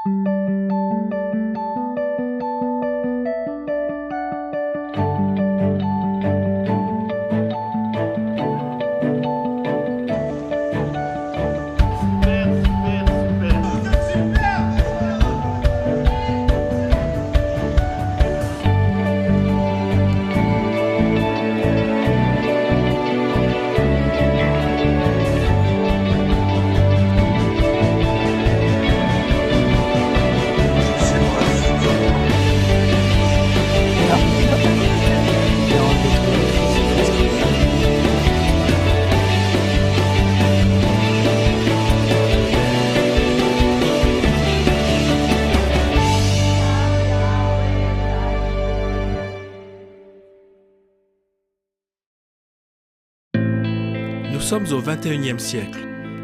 Nous sommes au XXIe siècle,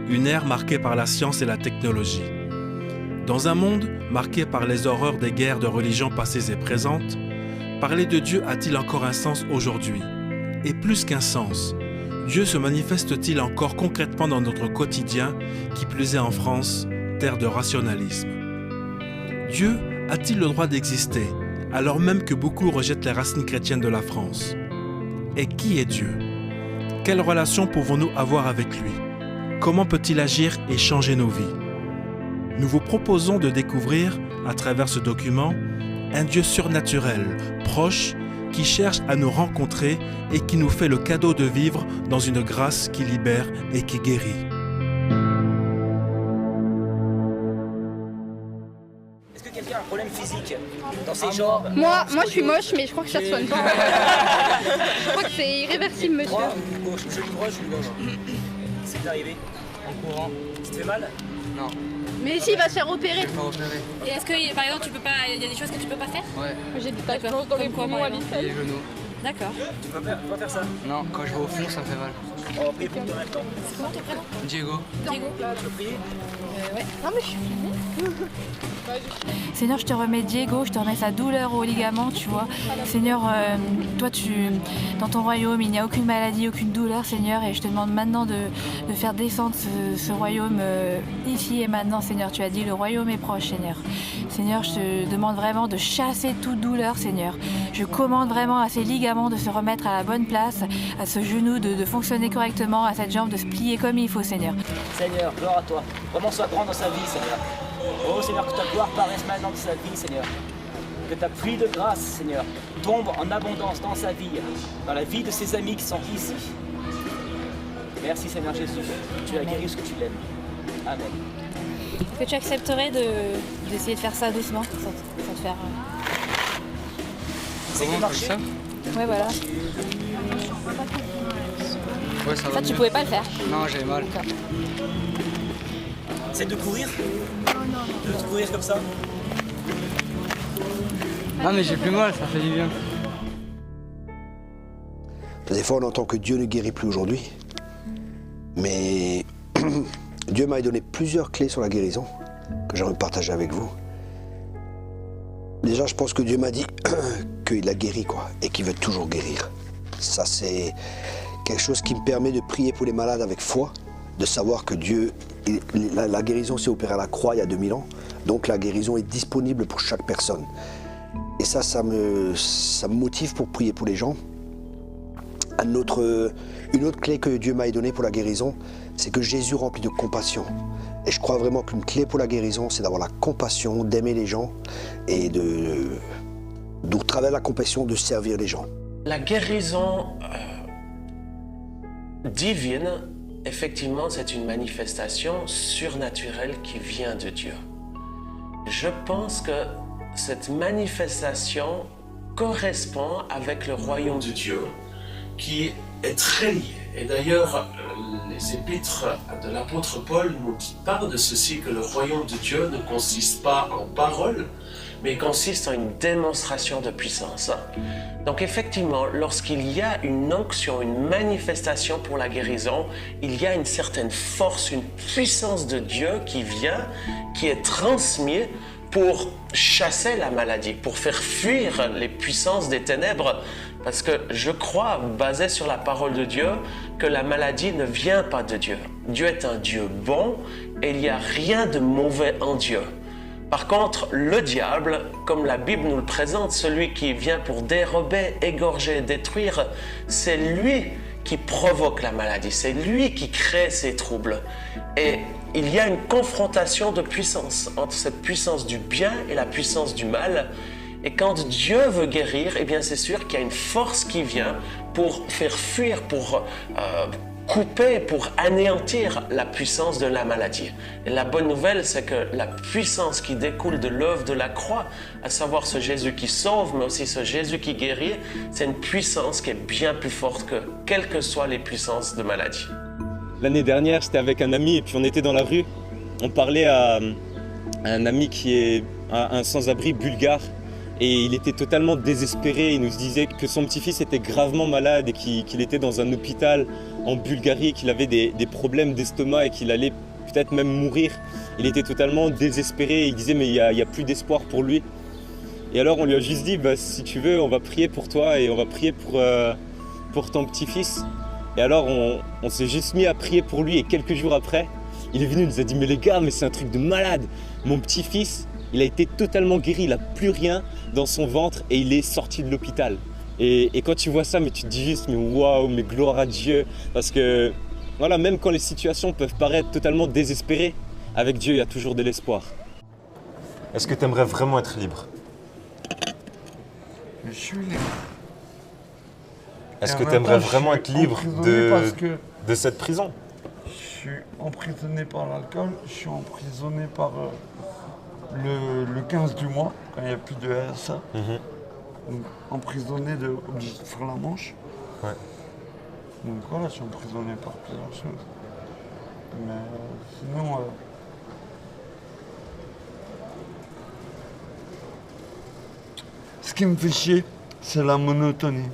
une ère marquée par la science et la technologie. Dans un monde marqué par les horreurs des guerres de religions passées et présentes, parler de Dieu a-t-il encore un sens aujourd'hui? Et plus qu'un sens, Dieu se manifeste-t-il encore concrètement dans notre quotidien, qui plus est en France, terre de rationalisme? Dieu a-t-il le droit d'exister, alors même que beaucoup rejettent les racines chrétiennes de la France? Et qui est Dieu? Quelle relation pouvons-nous avoir avec lui? Comment peut-il agir et changer nos vies? Nous vous proposons de découvrir, à travers ce document, un Dieu surnaturel, proche, qui cherche à nous rencontrer et qui nous fait le cadeau de vivre dans une grâce qui libère et qui guérit. Est-ce que quelqu'un a un problème physique dans ses jambes? Moi je suis moche, mais je crois que ça se soigne pas. Je crois que c'est irréversible, monsieur. Gauche, je suis proche ou gauche? C'est arrivé? En courant. Ça te fait mal? Non. Mais si, il va se faire opérer. Pas opéré. Et est-ce que, par exemple, tu peux pas, il y a des choses que tu peux pas faire? Ouais. J'ai du tatouage dans les poumons habituels. Les genoux. D'accord. Tu peux pas faire ça? Non, quand je vais au fond, ça me fait mal. On va prier pour toi maintenant. C'est comment ton prénom? Diego. Diego. Tu peux prier? Ouais. Non mais je suis filmée. Seigneur, je te remets Diego, je te remets sa douleur au ligament, tu vois. Seigneur, toi, dans ton royaume, il n'y a aucune maladie, aucune douleur, Seigneur, et je te demande maintenant de faire descendre ce royaume ici et maintenant, Seigneur. Tu as dit, le royaume est proche, Seigneur. Seigneur, je te demande vraiment de chasser toute douleur, Seigneur. Je commande vraiment à ces ligaments de se remettre à la bonne place, à ce genou de fonctionner correctement, à cette jambe de se plier comme il faut, Seigneur. Seigneur, gloire à toi. Vraiment sois grand dans sa vie, Seigneur. Oh Seigneur, que ta gloire paraisse maintenant dans sa vie, Seigneur. Que ta pluie de grâce, Seigneur, tombe en abondance dans sa vie, dans la vie de ses amis qui sont ici. Merci Seigneur Jésus, tu as guéri ce que tu l'aimes. Amen. Est-ce que tu accepterais d'essayer de faire ça doucement, sans te faire... C'est Comment on marché? fait ça? Ouais, voilà. Ouais, ça va. Ça, tu mieux. pouvais pas le faire. Non, j'avais mal. C'est de courir? De courir comme ça? Non, mais j'ai plus mal, ça fait du bien. Des fois, on entend que Dieu ne guérit plus aujourd'hui. Mais Dieu m'a donné plusieurs clés sur la guérison que j'aimerais partager avec vous. Déjà, je pense que Dieu m'a dit qu'il a guéri, quoi, et qu'il veut toujours guérir. Ça, c'est quelque chose qui me permet de prier pour les malades avec foi, de savoir que Dieu, la guérison s'est opérée à la croix il y a 2000 ans, donc la guérison est disponible pour chaque personne. Et ça me motive pour prier pour les gens. Une autre clé que Dieu m'a donnée pour la guérison, c'est que Jésus remplit de compassion. Et je crois vraiment qu'une clé pour la guérison, c'est d'avoir la compassion, d'aimer les gens et au travers de la compassion, de servir les gens. La guérison divine, effectivement, c'est une manifestation surnaturelle qui vient de Dieu. Je pense que cette manifestation correspond avec le royaume de Dieu, qui est très lié. Et d'ailleurs, les épîtres de l'apôtre Paul nous parlent de ceci, que le royaume de Dieu ne consiste pas en paroles, mais consiste en une démonstration de puissance. Donc effectivement, lorsqu'il y a une onction, une manifestation pour la guérison, il y a une certaine force, une puissance de Dieu qui vient, qui est transmise pour chasser la maladie, pour faire fuir les puissances des ténèbres. Parce que je crois, basé sur la parole de Dieu, que la maladie ne vient pas de Dieu. Dieu est un Dieu bon et il n'y a rien de mauvais en Dieu. Par contre, le diable, comme la Bible nous le présente, celui qui vient pour dérober, égorger, détruire, c'est lui qui provoque la maladie, c'est lui qui crée ces troubles. Et il y a une confrontation de puissance entre cette puissance du bien et la puissance du mal. Et quand Dieu veut guérir, eh bien c'est sûr qu'il y a une force qui vient pour faire fuir, pour couper, pour anéantir la puissance de la maladie. Et la bonne nouvelle, c'est que la puissance qui découle de l'œuvre de la croix, à savoir ce Jésus qui sauve, mais aussi ce Jésus qui guérit, c'est une puissance qui est bien plus forte que quelles que soient les puissances de maladie. L'année dernière, j'étais avec un ami et puis on était dans la rue. On parlait à un ami qui est un sans-abri bulgare et il était totalement désespéré. Il nous disait que son petit-fils était gravement malade et qu'il était dans un hôpital en Bulgarie, qu'il avait des problèmes d'estomac et qu'il allait peut-être même mourir. Il était totalement désespéré. Il disait mais il y a plus d'espoir pour lui. Et alors on lui a juste dit si tu veux, on va prier pour toi et on va prier pour ton petit-fils. Et alors on s'est juste mis à prier pour lui et quelques jours après, il est venu, il nous a dit mais les gars, mais c'est un truc de malade. Mon petit-fils, il a été totalement guéri, il n'a plus rien dans son ventre et il est sorti de l'hôpital. Et quand tu vois ça, mais tu te dis juste mais waouh, mais gloire à Dieu. Parce que voilà, même quand les situations peuvent paraître totalement désespérées, avec Dieu, il y a toujours de l'espoir. Est-ce que tu aimerais vraiment être libre? Je suis libre. Est-ce que tu aimerais vraiment être libre de cette prison? Je suis emprisonné par l'alcool, je suis emprisonné par le 15 du mois, quand il n'y a plus de RSA. Donc, emprisonné obligé de faire la manche. Ouais. Donc voilà, je suis emprisonné par plusieurs choses. Mais sinon... ce qui me fait chier, c'est la monotonie.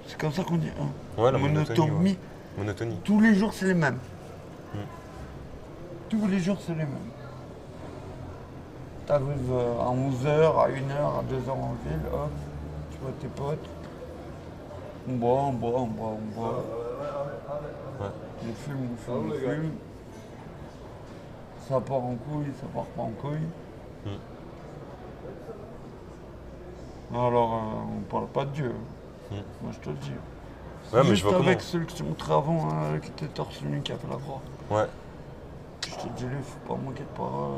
C'est comme ça qu'on dit. Hein. Ouais, la monotonie. Ouais. Monotonie. Tous les jours, c'est les mêmes. Tous les jours, c'est les mêmes. T'arrives à 11h, à 1h, à 2h en ville, hop, tu vois tes potes. On boit. Ouais. On fume. Ça part en couille, ça part pas en couille. Alors, on parle pas de Dieu. Moi, je te le dis. Ouais, mais juste je vois avec comment. celui qui s'est montré avant, qui était torse nu, qui a fait la croix. Ouais. Je te dis, il faut pas manquer de parole.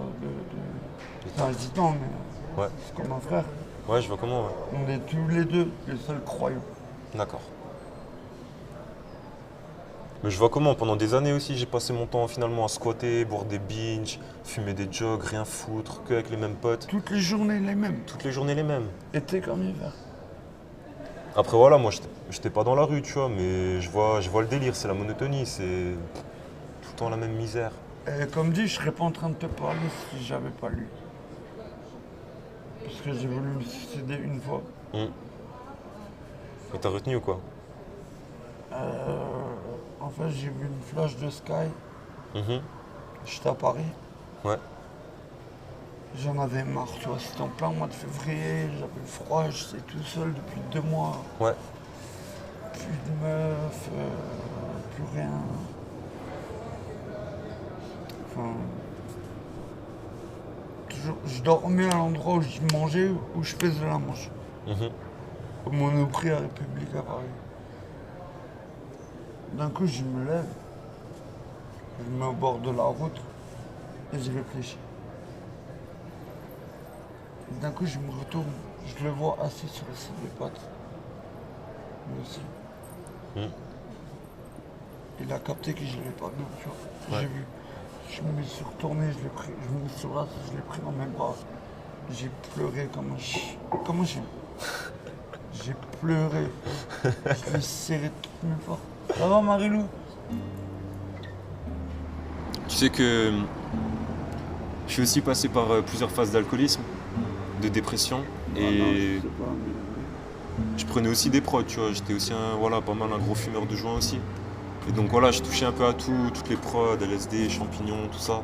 Enfin, je dis non, mais ouais. c'est comme un frère. Ouais, je vois comment. Ouais. On est tous les deux les seuls croyants. D'accord. Mais je vois comment, pendant des années aussi, j'ai passé mon temps finalement à squatter, boire des binges, fumer des jogs, rien foutre, que avec les mêmes potes. Toutes les journées les mêmes. Toutes les journées les mêmes. Été comme hiver. Après voilà, moi j'étais pas dans la rue, tu vois, mais je vois le délire, c'est la monotonie, c'est tout le temps la même misère. Et comme dit, je serais pas en train de te parler si j'avais pas lu. Parce que j'ai voulu me suicider une fois. Et t'as retenu ou quoi? En fait, j'ai vu une flash de Sky. J'étais à Paris. Ouais. J'en avais marre, tu vois, c'était en plein mois de février, j'avais froid, j'étais tout seul depuis 2 mois. Ouais. Plus de meufs, plus rien. Enfin... toujours, je dormais à l'endroit où je mangeais, où je faisais la manche. Au Monoprix à République à Paris. D'un coup, je me lève, je me mets au bord de la route et je réfléchis. D'un coup, je me retourne, je le vois assis sur le site des potes. Lui aussi. Il a capté que je ne l'ai pas vu, tu vois. Ouais. J'ai vu. Je me suis retourné, je l'ai pris, je me suis rassis, je l'ai pris dans mes bras. J'ai pleuré comme un chien. Comment j'ai pleuré. Je l'ai serré de toutes mes forces. Ça va, Marilou? Tu sais que je suis aussi passé par plusieurs phases d'alcoolisme, de dépression, et je prenais aussi des prods, tu vois. J'étais aussi pas mal un gros fumeur de joint aussi. Et donc voilà, je touchais un peu à tout, toutes les prods, LSD, champignons, tout ça.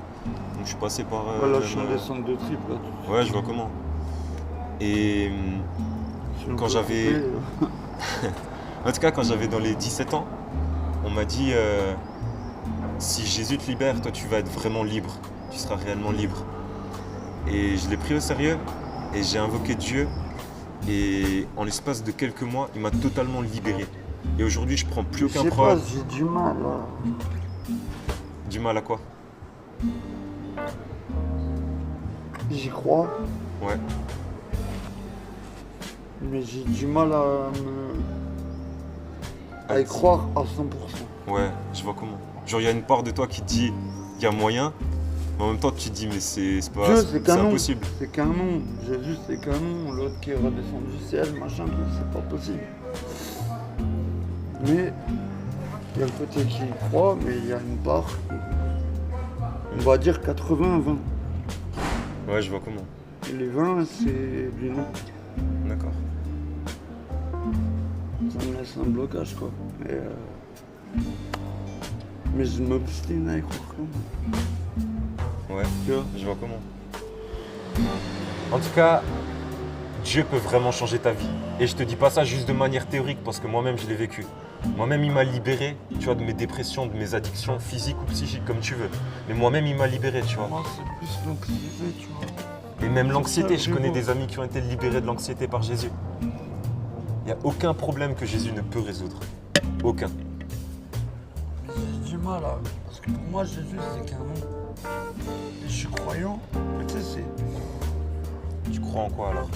Donc je suis passé par... Voilà, je suis des centres de trip là. Ouais, je vois comment. Et quand j'avais... En tout cas, quand j'avais dans les 17 ans, on m'a dit si Jésus te libère, toi tu vas être vraiment libre. Tu seras réellement libre. Et je l'ai pris au sérieux et j'ai invoqué Dieu. Et en l'espace de quelques mois, il m'a totalement libéré. Et aujourd'hui, je prends plus aucun problème. J'ai du mal. Du mal à quoi? J'y crois. Ouais. Mais j'ai du mal à y croire à 100%. Ouais, je vois comment. Genre, il y a une part de toi qui te dit, il y a moyen, mais en même temps, tu te dis, mais c'est impossible. C'est qu'un nom. Jésus, c'est qu'un nom. L'autre qui est redescendu du ciel, machin, tout, c'est pas possible. Mais il y a le côté qui y croit, mais il y a une part, on va dire 80-20. Ouais, je vois comment. Et les 20, c'est du non. D'accord. Ça me laisse un blocage, quoi. Mais je m'obstine à y croire quand même. Ouais, je vois comment. En tout cas, Dieu peut vraiment changer ta vie. Et je te dis pas ça juste de manière théorique parce que moi-même je l'ai vécu. Moi-même il m'a libéré, tu vois, de mes dépressions, de mes addictions physiques ou psychiques, comme tu veux. Mais moi-même il m'a libéré, tu vois. Moi c'est plus l'anxiété, tu vois. Et même l'anxiété, je connais des amis qui ont été libérés de l'anxiété par Jésus. Il n'y a aucun problème que Jésus ne peut résoudre. Aucun. J'ai du mal à... Parce que pour moi Jésus c'est qu'un nom. Et je suis croyant, mais tu sais c'est... Tu crois en quoi alors?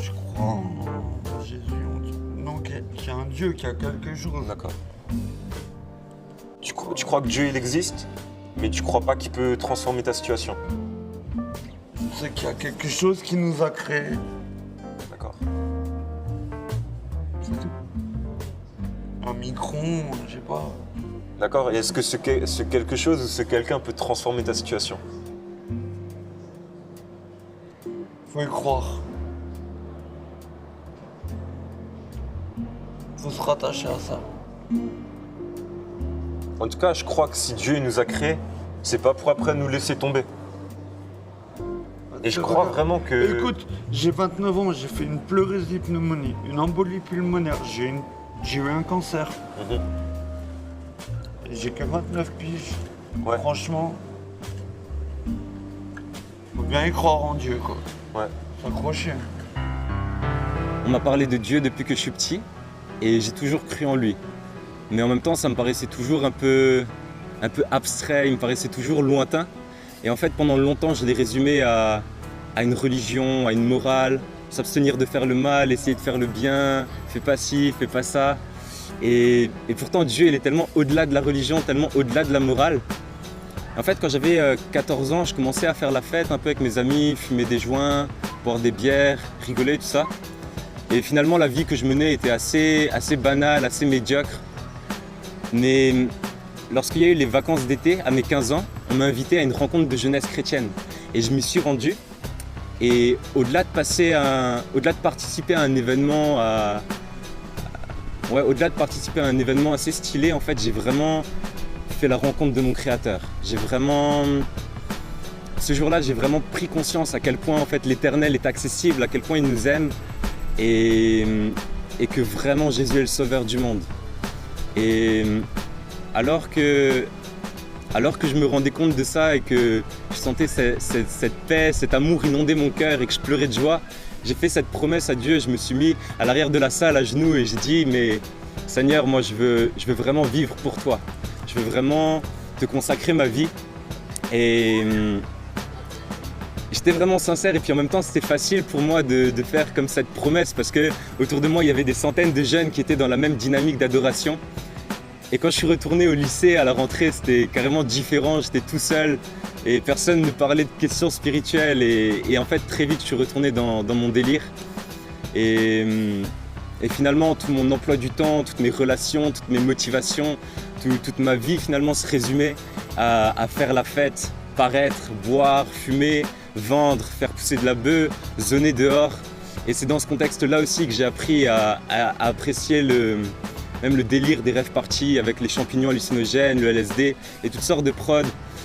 Je crois en Jésus, non, qu'il y a un Dieu, qui a quelque chose. D'accord. Tu crois que Dieu il existe, mais tu crois pas qu'il peut transformer ta situation? Je sais qu'il y a quelque chose qui nous a créés. D'accord. C'est tout. Un micron, je sais pas. D'accord, et est-ce que ce quelque chose ou ce quelqu'un peut transformer ta situation? Faut y croire. Faut se rattacher à ça. En tout cas, je crois que si Dieu nous a créés, c'est pas pour après nous laisser tomber. Et je crois vraiment que... Écoute, j'ai 29 ans, j'ai fait une pleurésie pneumonie, une embolie pulmonaire, j'ai eu un cancer. Et j'ai que 29 piges. Ouais. Franchement, faut bien y croire en Dieu, quoi. Ouais. S'accrocher. On m'a parlé de Dieu depuis que je suis petit et j'ai toujours cru en lui. Mais en même temps, ça me paraissait toujours un peu abstrait, il me paraissait toujours lointain. Et en fait, pendant longtemps, je l'ai résumé à une religion, à une morale, s'abstenir de faire le mal, essayer de faire le bien, fais pas ci, fais pas ça. Et pourtant, Dieu, il est tellement au-delà de la religion, tellement au-delà de la morale. En fait, quand j'avais 14 ans, je commençais à faire la fête un peu avec mes amis, fumer des joints, boire des bières, rigoler, tout ça. Et finalement, la vie que je menais était assez banale, assez médiocre. Mais lorsqu'il y a eu les vacances d'été, à mes 15 ans, on m'a invité à une rencontre de jeunesse chrétienne. Et je m'y suis rendu. Et au-delà de participer à un événement, au-delà de participer à un événement assez stylé, en fait, j'ai vraiment fait la rencontre de mon créateur. Ce jour-là, j'ai vraiment pris conscience à quel point en fait l'Éternel est accessible, à quel point il nous aime et que vraiment Jésus est le sauveur du monde. Et alors que je me rendais compte de ça et que je sentais cette paix, cet amour inonder mon cœur et que je pleurais de joie, j'ai fait cette promesse à Dieu. Je me suis mis à l'arrière de la salle à genoux et j'ai dit, mais Seigneur, moi je veux vraiment vivre pour toi. Je veux vraiment te consacrer ma vie. Et j'étais vraiment sincère et puis en même temps c'était facile pour moi de faire comme cette promesse parce que autour de moi il y avait des centaines de jeunes qui étaient dans la même dynamique d'adoration. Et quand je suis retourné au lycée à la rentrée, c'était carrément différent, j'étais tout seul et personne ne parlait de questions spirituelles et en fait très vite je suis retourné dans mon délire. Et finalement tout mon emploi du temps, toutes mes relations, toutes mes motivations, toute ma vie finalement se résumait à faire la fête, paraître, boire, fumer, vendre, faire pousser de la bœuf, zoner dehors. Et c'est dans ce contexte-là aussi que j'ai appris à apprécier même le délire des rave parties avec les champignons hallucinogènes, le LSD et toutes sortes de prods.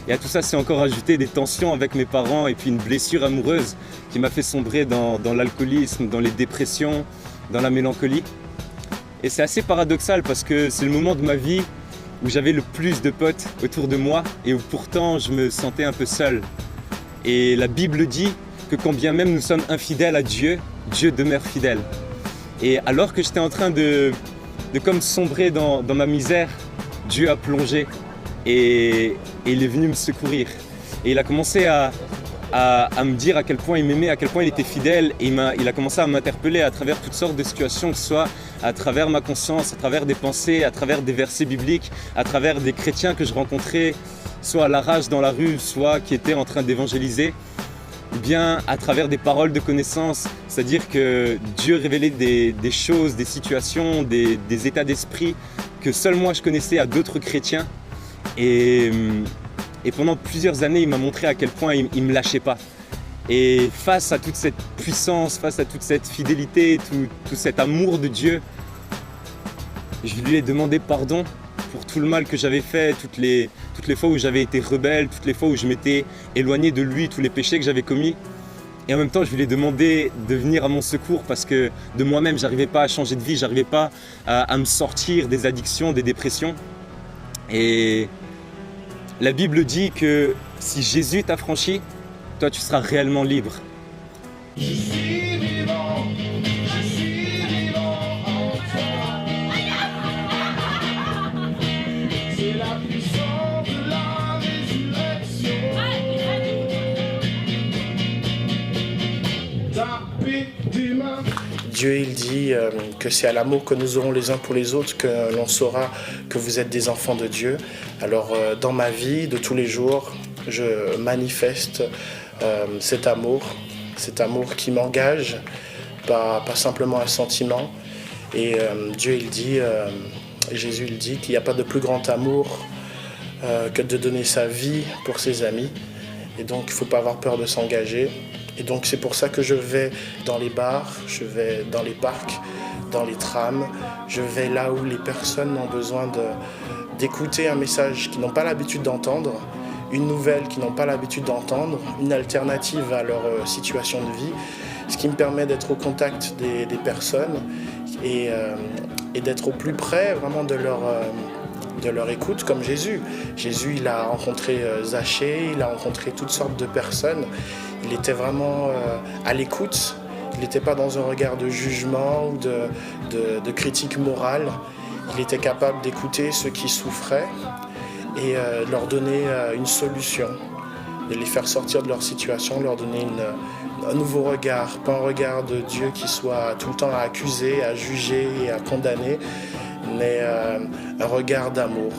Et à tout ça, c'est encore ajouté des tensions avec mes parents et puis une blessure amoureuse qui m'a fait sombrer dans l'alcoolisme, dans les dépressions, dans la mélancolie. Et c'est assez paradoxal parce que c'est le moment de ma vie où j'avais le plus de potes autour de moi et où pourtant je me sentais un peu seul. Et la Bible dit que quand bien même nous sommes infidèles à Dieu, Dieu demeure fidèle. Et alors que j'étais en train de comme sombrer dans ma misère, Dieu a plongé et il est venu me secourir. Et il a commencé à me dire à quel point il m'aimait, à quel point il était fidèle. Et il a commencé à m'interpeller à travers toutes sortes de situations, que ce soit à travers ma conscience, à travers des pensées, à travers des versets bibliques, à travers des chrétiens que je rencontrais, soit à l'arrache dans la rue, soit qui étaient en train d'évangéliser, ou bien à travers des paroles de connaissance, c'est-à-dire que Dieu révélait des choses, des situations, des états d'esprit que seul moi je connaissais à d'autres chrétiens. Et pendant plusieurs années, il m'a montré à quel point il ne me lâchait pas. Et face à toute cette puissance, face à toute cette fidélité, tout cet amour de Dieu, je lui ai demandé pardon pour tout le mal que j'avais fait, toutes les fois où j'avais été rebelle, toutes les fois où je m'étais éloigné de lui, tous les péchés que j'avais commis. Et en même temps, je lui ai demandé de venir à mon secours parce que de moi-même, je n'arrivais pas à changer de vie, je n'arrivais pas à me sortir des addictions, des dépressions. Et la Bible dit que si Jésus t'a franchi, toi tu seras réellement libre. Je suis vivant en toi. C'est la puissance de la résurrection. Tapez des mains. Dieu, il dit que c'est à l'amour que nous aurons les uns pour les autres que l'on saura que vous êtes des enfants de Dieu. Alors, dans ma vie de tous les jours, je manifeste cet amour qui m'engage, pas simplement un sentiment. Et Dieu, il dit, Jésus, il dit qu'il n'y a pas de plus grand amour que de donner sa vie pour ses amis. Et donc, il ne faut pas avoir peur de s'engager. Et donc c'est pour ça que je vais dans les bars, je vais dans les parcs, dans les trams, je vais là où les personnes ont besoin d'écouter un message qu'ils n'ont pas l'habitude d'entendre, une nouvelle qu'ils n'ont pas l'habitude d'entendre, une alternative à leur situation de vie, ce qui me permet d'être au contact des personnes et d'être au plus près vraiment de leur écoute, comme Jésus. Jésus, il a rencontré Zachée, il a rencontré toutes sortes de personnes. Il était vraiment à l'écoute. Il n'était pas dans un regard de jugement ou de critique morale. Il était capable d'écouter ceux qui souffraient et leur donner une solution, de les faire sortir de leur situation, leur donner un nouveau regard, pas un regard de Dieu qui soit tout le temps à accuser, à juger et à condamner, mais un regard d'amour.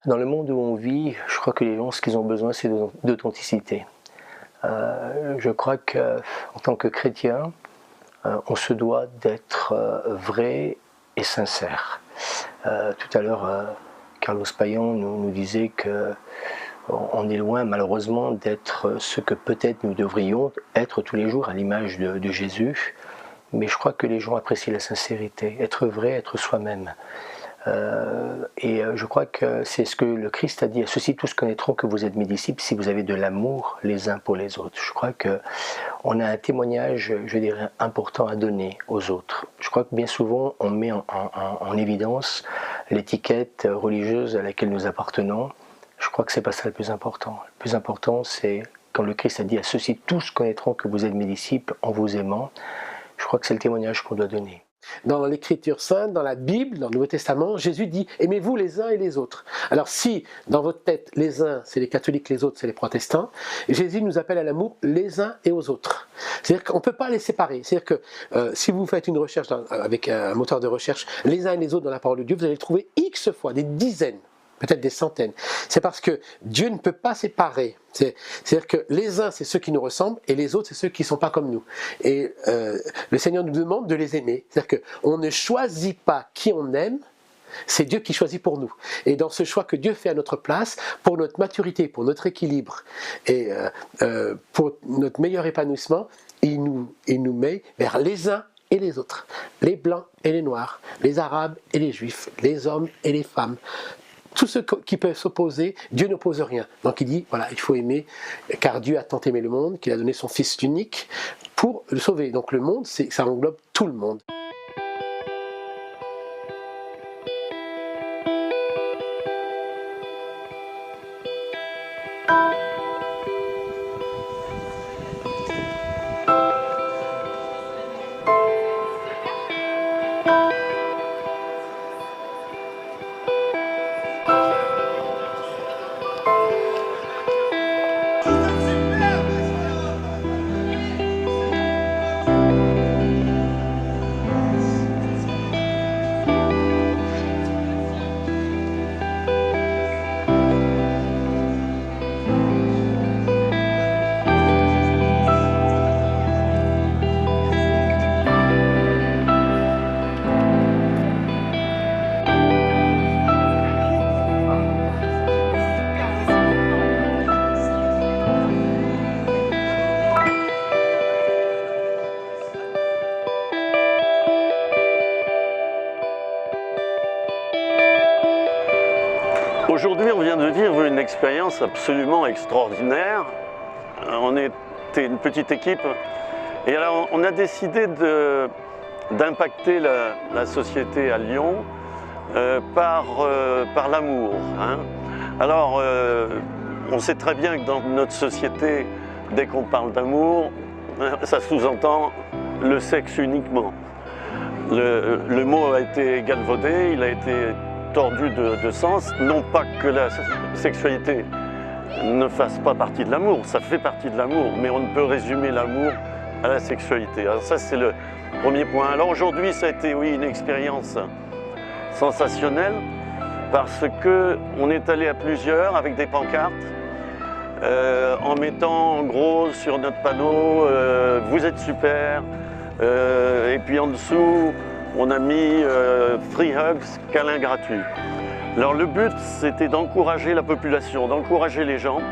Dans le monde où on vit, je crois que les gens, ce qu'ils ont besoin, c'est d'authenticité. Je crois qu'en tant que chrétien, on se doit d'être vrai et sincère. Tout à l'heure, Carlos Payan nous disait qu'on est loin, malheureusement, d'être ce que peut-être nous devrions être tous les jours à l'image de Jésus. Mais je crois que les gens apprécient la sincérité, être vrai, être soi-même. Et je crois que c'est ce que le Christ a dit. Ceux-ci tous connaîtront que vous êtes mes disciples si vous avez de l'amour les uns pour les autres. Je crois qu'on a un témoignage, je dirais, important à donner aux autres. Je crois que bien souvent, on met en évidence l'étiquette religieuse à laquelle nous appartenons. Je crois que ce n'est pas ça le plus important. Le plus important, c'est quand le Christ a dit à ceux-ci tous connaîtront que vous êtes mes disciples en vous aimant. Je crois que c'est le témoignage qu'on doit donner. Dans l'Écriture sainte, dans la Bible, dans le Nouveau Testament, Jésus dit « Aimez-vous les uns et les autres ». Alors si, dans votre tête, les uns, c'est les catholiques, les autres, c'est les protestants, Jésus nous appelle à l'amour les uns et aux autres. C'est-à-dire qu'on ne peut pas les séparer. C'est-à-dire que si vous faites une recherche avec un moteur de recherche, les uns et les autres dans la parole de Dieu, vous allez trouver X fois, des dizaines, peut-être des centaines. C'est parce que Dieu ne peut pas séparer. C'est-à-dire que les uns, c'est ceux qui nous ressemblent, et les autres, c'est ceux qui ne sont pas comme nous. Et le Seigneur nous demande de les aimer. C'est-à-dire qu'on ne choisit pas qui on aime, c'est Dieu qui choisit pour nous. Et dans ce choix que Dieu fait à notre place, pour notre maturité, pour notre équilibre, et pour notre meilleur épanouissement, il nous met vers les uns et les autres. Les blancs et les noirs, les arabes et les juifs, les hommes et les femmes. Tous ceux qui peuvent s'opposer, Dieu n'oppose rien. Donc il dit, voilà, il faut aimer, car Dieu a tant aimé le monde qu'il a donné son Fils unique pour le sauver. Donc le monde, ça englobe tout le monde. Aujourd'hui, on vient de vivre une expérience absolument extraordinaire. On était une petite équipe et alors on a décidé d'impacter la société à Lyon par l'amour. Hein. Alors, on sait très bien que dans notre société, dès qu'on parle d'amour, ça sous-entend le sexe uniquement. Le mot a été galvaudé, il a été tordu de sens, non pas que la sexualité ne fasse pas partie de l'amour, ça fait partie de l'amour, mais on ne peut résumer l'amour à la sexualité. Alors ça, c'est le premier point. Alors aujourd'hui, ça a été, oui, une expérience sensationnelle parce qu'on est allé à plusieurs avec des pancartes en mettant en gros sur notre panneau « Vous êtes super » et puis en dessous, on a mis free hugs, câlins gratuits. Alors le but, c'était d'encourager la population, d'encourager les gens,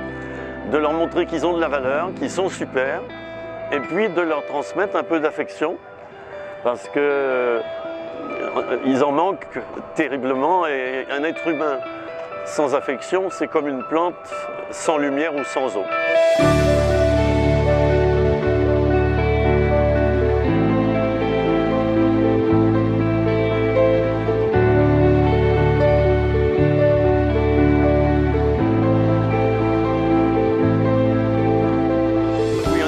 de leur montrer qu'ils ont de la valeur, qu'ils sont super, et puis de leur transmettre un peu d'affection, parce que ils en manquent terriblement, et un être humain sans affection, c'est comme une plante sans lumière ou sans eau.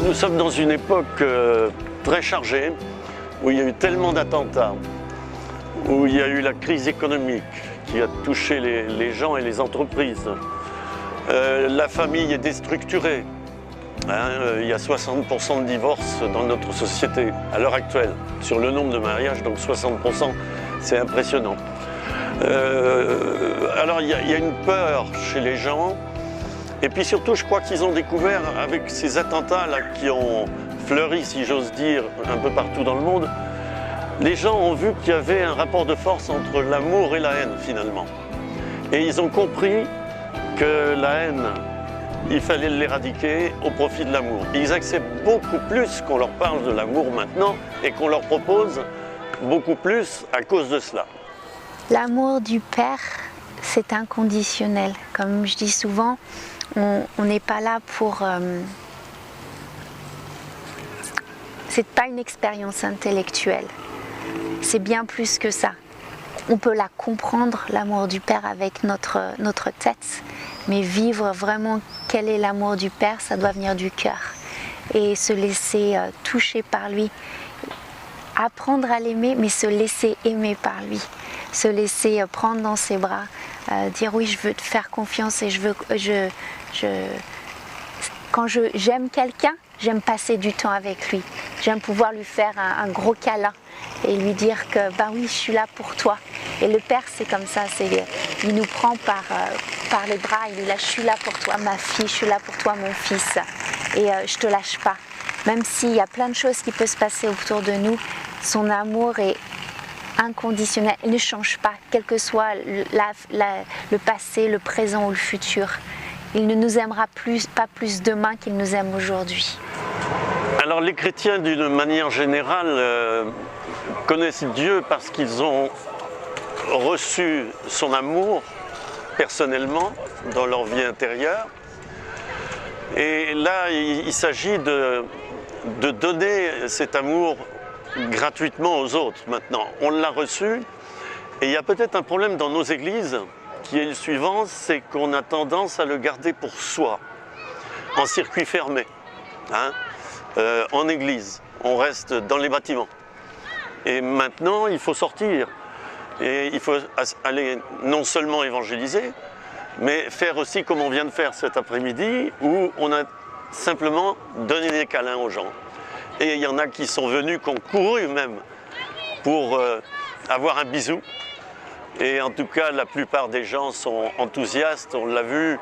Nous sommes dans une époque très chargée, où il y a eu tellement d'attentats, où il y a eu la crise économique qui a touché les gens et les entreprises. La famille est déstructurée. Hein, il y a 60% de divorces dans notre société à l'heure actuelle. Sur le nombre de mariages, donc 60%, c'est impressionnant. Alors il y a une peur chez les gens. Et puis surtout, je crois qu'ils ont découvert, avec ces attentats-là qui ont fleuri, si j'ose dire, un peu partout dans le monde, les gens ont vu qu'il y avait un rapport de force entre l'amour et la haine, finalement. Et ils ont compris que la haine, il fallait l'éradiquer au profit de l'amour. Ils acceptent beaucoup plus qu'on leur parle de l'amour maintenant et qu'on leur propose beaucoup plus à cause de cela. L'amour du Père, c'est inconditionnel. Comme je dis souvent, on n'est pas là pour... c'est pas une expérience intellectuelle. C'est bien plus que ça. On peut la comprendre, l'amour du Père, avec notre tête, mais vivre vraiment quel est l'amour du Père, ça doit venir du cœur. Et se laisser toucher par lui. Apprendre à l'aimer, mais se laisser aimer par lui. Se laisser prendre dans ses bras, dire oui, je veux te faire confiance et quand j'aime quelqu'un, j'aime passer du temps avec lui. J'aime pouvoir lui faire un gros câlin et lui dire que bah oui, je suis là pour toi. Et le Père, c'est comme ça, il nous prend par les bras, il dit là, je suis là pour toi, ma fille, je suis là pour toi, mon fils. Et je te lâche pas. Même s'il y a plein de choses qui peuvent se passer autour de nous, son amour est inconditionnel, il ne change pas, quel que soit le passé, le présent ou le futur. Il ne nous aimera pas plus demain qu'il nous aime aujourd'hui. Alors les chrétiens, d'une manière générale, connaissent Dieu parce qu'ils ont reçu son amour personnellement dans leur vie intérieure. Et là, il s'agit de donner cet amour gratuitement aux autres maintenant. On l'a reçu et il y a peut-être un problème dans nos églises qui est le suivant, c'est qu'on a tendance à le garder pour soi, en circuit fermé, hein, en église. On reste dans les bâtiments. Et maintenant, il faut sortir. Et il faut aller non seulement évangéliser, mais faire aussi comme on vient de faire cet après-midi, où on a simplement donné des câlins aux gens. Et il y en a qui sont venus, qui ont couru même, pour avoir un bisou. Et en tout cas, la plupart des gens sont enthousiastes, on l'a vu,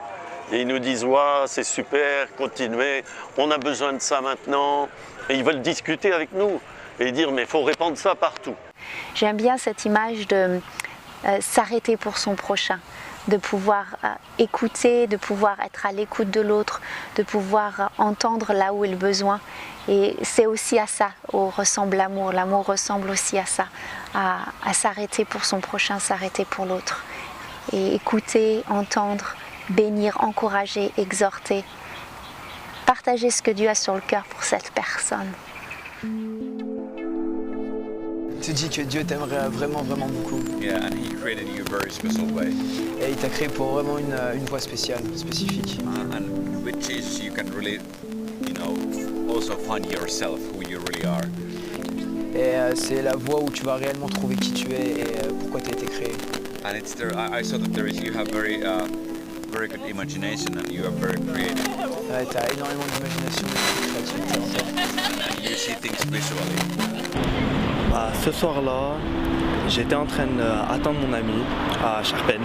et ils nous disent « Waouh, c'est super, continuez, on a besoin de ça maintenant ». Et ils veulent discuter avec nous et dire « Mais il faut répandre ça partout ». J'aime bien cette image de s'arrêter pour son prochain, de pouvoir écouter, de pouvoir être à l'écoute de l'autre, de pouvoir entendre là où est le besoin. Et c'est aussi à ça où ressemble l'amour. L'amour ressemble aussi à ça, à s'arrêter pour son prochain, s'arrêter pour l'autre. et écouter, entendre, bénir, encourager, exhorter. Partager ce que Dieu a sur le cœur pour cette personne. Tu dis que Dieu t'aimerait vraiment beaucoup. Yeah, and He created you a very special way. Et il t'a créé pour vraiment une voie spéciale, spécifique. And with Jesus, you can really, also find yourself, who you really are. Et c'est la voie où tu vas réellement trouver qui tu es et pourquoi tu as été créé. And it's there. I saw that you have very good imagination and you are very creative. Ouais, t'as énormément d'imagination et de créativité en toi. And you see things visually. Ce soir-là, j'étais en train d'attendre mon ami à Charpennes.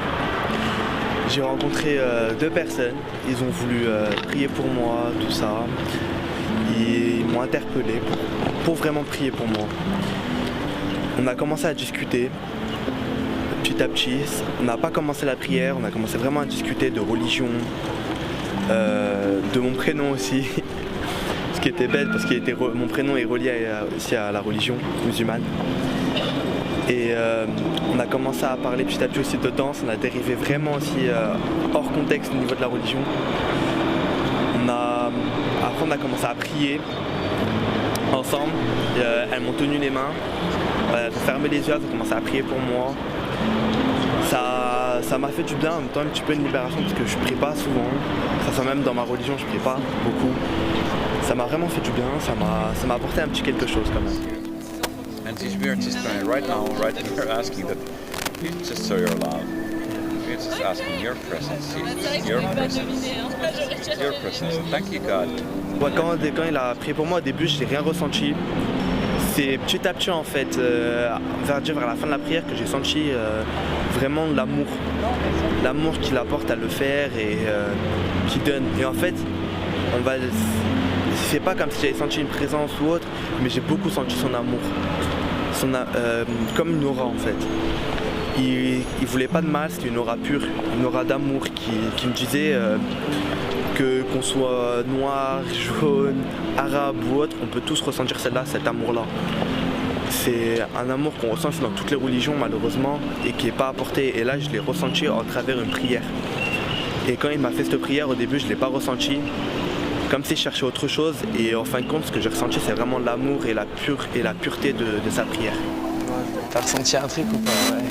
J'ai rencontré 2 personnes, ils ont voulu prier pour moi, tout ça. Ils m'ont interpellé pour vraiment prier pour moi. On a commencé à discuter petit à petit. On n'a pas commencé la prière, on a commencé vraiment à discuter de religion, de mon prénom aussi. Ce qui était bête parce que mon prénom est relié aussi à la religion musulmane. Et on a commencé à parler petit à petit aussi de danse, on a dérivé vraiment aussi hors contexte au niveau de la religion. Après on a commencé à prier ensemble, elles m'ont tenu les mains, elles ont fermé les yeux, elles ont commencé à prier pour moi. Ça m'a fait du bien, en même temps un petit peu une libération parce que je prie pas souvent, ça même dans ma religion je prie pas beaucoup. Ça m'a vraiment fait du bien, ça m'a apporté un petit quelque chose quand même. And we are just right now, right here, asking that you just show your love. We're just asking your presence, your presence. Thank you, God. Ouais, quand il a prié pour moi au début, je n'ai rien ressenti. C'est petit à petit en fait, vers la fin de la prière que j'ai senti vraiment l'amour. L'amour qu'il apporte à le faire et qu'il donne. Et en fait, c'est pas comme si j'avais senti une présence ou autre, mais j'ai beaucoup senti son amour. Comme une aura en fait. Il voulait pas de mal, c'était une aura pure, une aura d'amour qui me disait qu'on soit noir, jaune, arabe ou autre, on peut tous ressentir celle-là, cet amour-là. C'est un amour qu'on ressent dans toutes les religions malheureusement et qui n'est pas apporté. Et là je l'ai ressenti à travers une prière. Et quand il m'a fait cette prière au début je ne l'ai pas ressenti. Comme si je cherchais autre chose et en fin de compte ce que j'ai ressenti c'est vraiment l'amour et la pureté de sa prière. Ouais, t'as ressenti un truc ou pas? Ouais.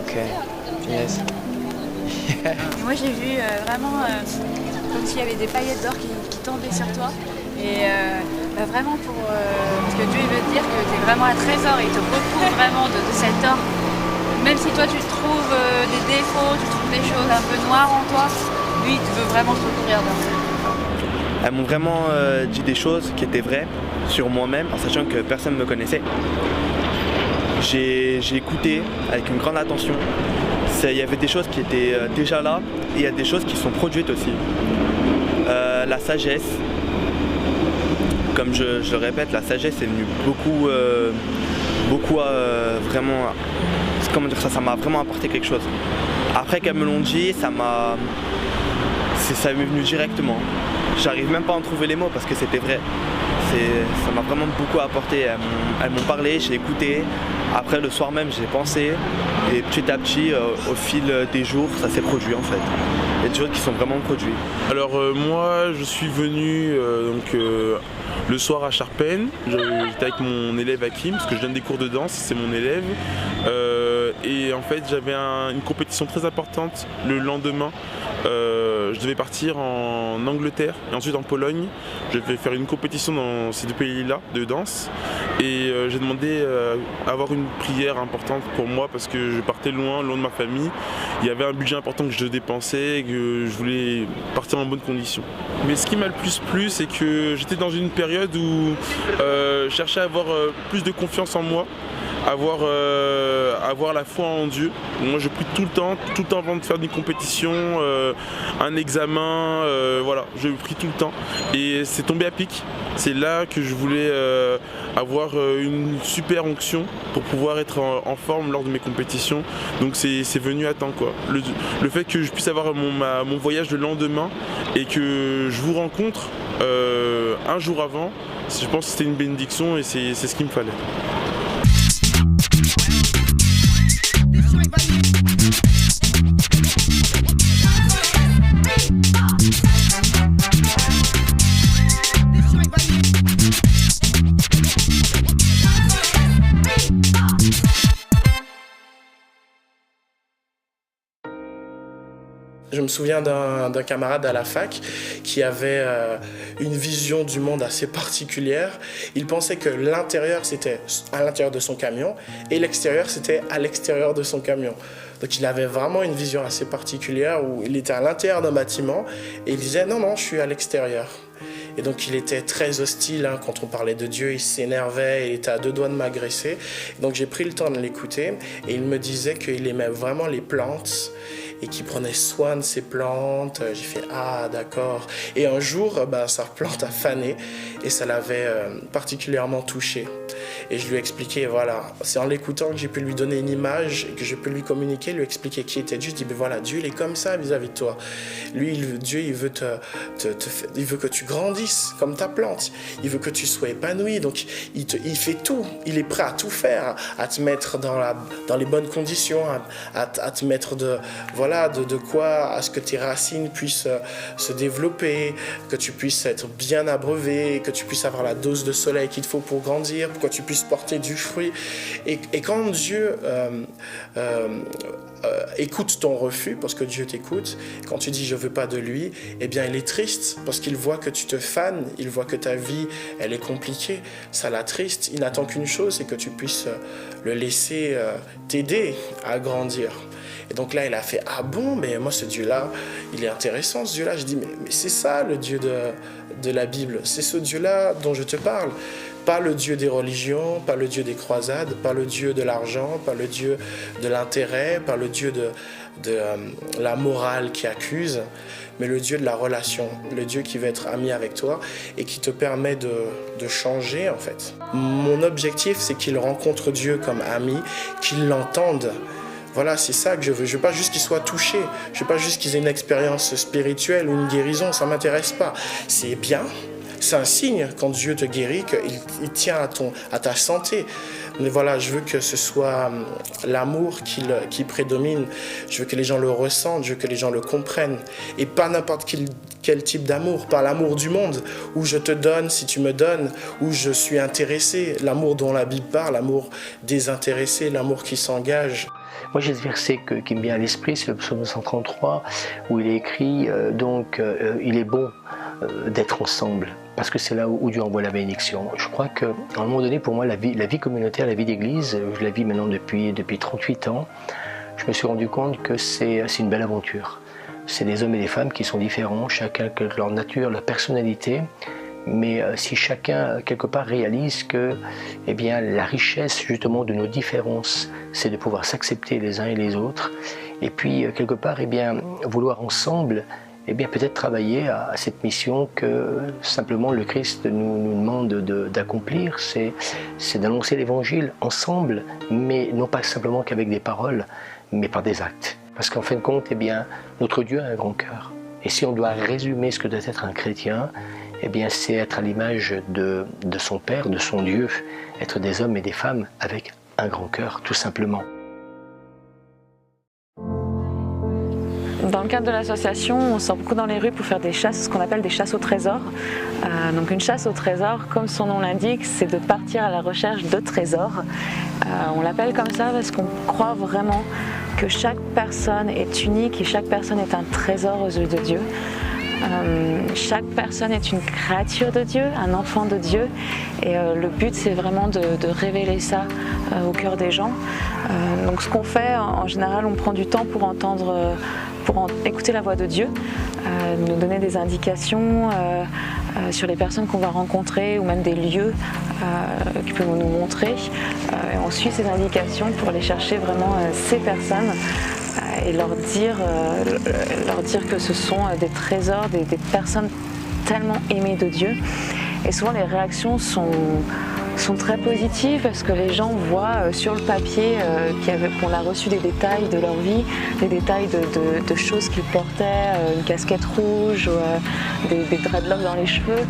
Ok, yes. Moi j'ai vu vraiment comme s'il y avait des paillettes d'or qui tombaient sur toi et vraiment parce que Dieu il veut te dire que tu es vraiment un trésor et il te recouvre vraiment de cet or. Même si toi tu trouves des défauts, tu trouves des choses un peu noires en toi, lui il veut vraiment te recouvrir d'or. Elles m'ont vraiment dit des choses qui étaient vraies sur moi-même en sachant que personne ne me connaissait. J'ai écouté avec une grande attention. Il y avait des choses qui étaient déjà là et il y a des choses qui sont produites aussi. La sagesse, comme je le répète, la sagesse est venue beaucoup vraiment, comment dire ça m'a vraiment apporté quelque chose. Après qu'elles me l'ont dit, ça m'est venu directement. J'arrive même pas à en trouver les mots parce que c'était vrai. Ça m'a vraiment beaucoup apporté. Elles m'ont parlé, j'ai écouté. Après le soir même j'ai pensé et petit à petit au fil des jours ça s'est produit en fait. Il y a des choses qui sont vraiment produites. Alors moi je suis venu le soir à Charpennes. J'étais avec mon élève Hakim parce que je donne des cours de danse, c'est mon élève. Et en fait j'avais une compétition très importante le lendemain. Je devais partir en Angleterre et ensuite en Pologne. Je vais faire une compétition dans ces 2 pays-là de danse. Et j'ai demandé à avoir une prière importante pour moi parce que je partais loin de ma famille. Il y avait un budget important que je dépensais et que je voulais partir en bonne condition. Mais ce qui m'a le plus plu, c'est que j'étais dans une période où je cherchais à avoir plus de confiance en moi. Avoir la foi en Dieu. Moi je prie tout le temps avant de faire des compétitions, un examen, voilà, je prie tout le temps. Et c'est tombé à pic. C'est là que je voulais avoir une super onction pour pouvoir être en forme lors de mes compétitions. Donc c'est venu à temps quoi. Le fait que je puisse avoir mon voyage le lendemain et que je vous rencontre un jour avant, je pense que c'était une bénédiction et c'est ce qu'il me fallait. Je me souviens d'un camarade à la fac qui avait une vision du monde assez particulière. Il pensait que l'intérieur, c'était à l'intérieur de son camion et l'extérieur, c'était à l'extérieur de son camion. Donc il avait vraiment une vision assez particulière où il était à l'intérieur d'un bâtiment et il disait « Non, non, je suis à l'extérieur ». Et donc il était très hostile hein, quand on parlait de Dieu, il s'énervait, il était à 2 doigts de m'agresser. Donc j'ai pris le temps de l'écouter et il me disait qu'il aimait vraiment les plantes et qu'il prenait soin de ses plantes. J'ai fait « Ah, d'accord ». Et un jour, sa plante a fané et ça l'avait particulièrement touché. Et je lui ai expliqué, voilà, c'est en l'écoutant que j'ai pu lui donner une image et que je peux lui communiquer, lui expliquer qui était Dieu. Je dis, ben voilà, Dieu il est comme ça vis-à-vis de toi. Lui, Dieu, il veut il veut que tu grandisses comme ta plante. Il veut que tu sois épanoui. Donc, il fait tout. Il est prêt à tout faire, à te mettre dans les bonnes conditions, à te mettre de quoi, à ce que tes racines puissent se développer, que tu puisses être bien abreuvé, que tu puisses avoir la dose de soleil qu'il te faut pour grandir, pour que tu puisses porter du fruit. Et quand Dieu écoute ton refus, parce que Dieu t'écoute, quand tu dis je veux pas de lui, eh bien il est triste parce qu'il voit que tu te fanes, il voit que ta vie elle est compliquée, ça l'attriste, il n'attend qu'une chose, c'est que tu puisses le laisser t'aider à grandir. Et donc là il a fait ah bon, mais moi ce Dieu-là, il est intéressant ce Dieu-là. Je dis mais c'est ça le Dieu de la Bible, c'est ce Dieu-là dont je te parle. Pas le Dieu des religions, pas le Dieu des croisades, pas le Dieu de l'argent, pas le Dieu de l'intérêt, pas le Dieu de la morale qui accuse, mais le Dieu de la relation, le Dieu qui veut être ami avec toi et qui te permet de changer en fait. Mon objectif, c'est qu'il rencontre Dieu comme ami, qu'il l'entende. Voilà, c'est ça que je veux. Je veux pas juste qu'il soit touché. Je veux pas juste qu'ils aient une expérience spirituelle ou une guérison. Ça m'intéresse pas. C'est bien. C'est un signe quand Dieu te guérit qu'il tient à ta santé. Mais voilà, je veux que ce soit l'amour qui prédomine. Je veux que les gens le ressentent, je veux que les gens le comprennent. Et pas n'importe quel type d'amour, pas l'amour du monde, où je te donne si tu me donnes, où je suis intéressé. L'amour dont la Bible parle, l'amour désintéressé, l'amour qui s'engage. Moi j'ai ce verset qui me vient à l'esprit, c'est le psaume 133, où il est écrit il est bon d'être ensemble, parce que c'est là où Dieu envoie la bénédiction. Je crois qu'à un moment donné, pour moi, la vie communautaire, la vie d'église, je la vis maintenant depuis 38 ans, je me suis rendu compte que c'est une belle aventure. C'est des hommes et des femmes qui sont différents, chacun avec leur nature, leur personnalité, mais si chacun, quelque part, réalise que la richesse, justement, de nos différences, c'est de pouvoir s'accepter les uns et les autres, et puis, quelque part, vouloir ensemble, peut-être travailler à cette mission que simplement le Christ nous demande d'accomplir, c'est d'annoncer l'évangile ensemble, mais non pas simplement qu'avec des paroles, mais par des actes. Parce qu'en fin de compte, notre Dieu a un grand cœur. Et si on doit résumer ce que doit être un chrétien, c'est être à l'image de son Père, de son Dieu, être des hommes et des femmes avec un grand cœur, tout simplement. Dans le cadre de l'association, on sort beaucoup dans les rues pour faire des chasses, ce qu'on appelle des chasses au trésor. Donc une chasse au trésor, comme son nom l'indique, c'est de partir à la recherche de trésors. On l'appelle comme ça parce qu'on croit vraiment que chaque personne est unique et chaque personne est un trésor aux yeux de Dieu. Chaque personne est une créature de Dieu, un enfant de Dieu, et le but c'est vraiment de révéler ça au cœur des gens. Donc ce qu'on fait, en général, on prend du temps pour écouter la voix de Dieu, nous donner des indications sur les personnes qu'on va rencontrer ou même des lieux qu'ils peuvent nous montrer. Et on suit ces indications pour aller chercher vraiment ces personnes et leur dire que ce sont des trésors, des personnes tellement aimées de Dieu. Et souvent les réactions sont très positives parce que les gens voient sur le papier qu'on a reçu des détails de leur vie, des détails de choses qu'ils portaient, une casquette rouge, des dreadlocks dans les cheveux.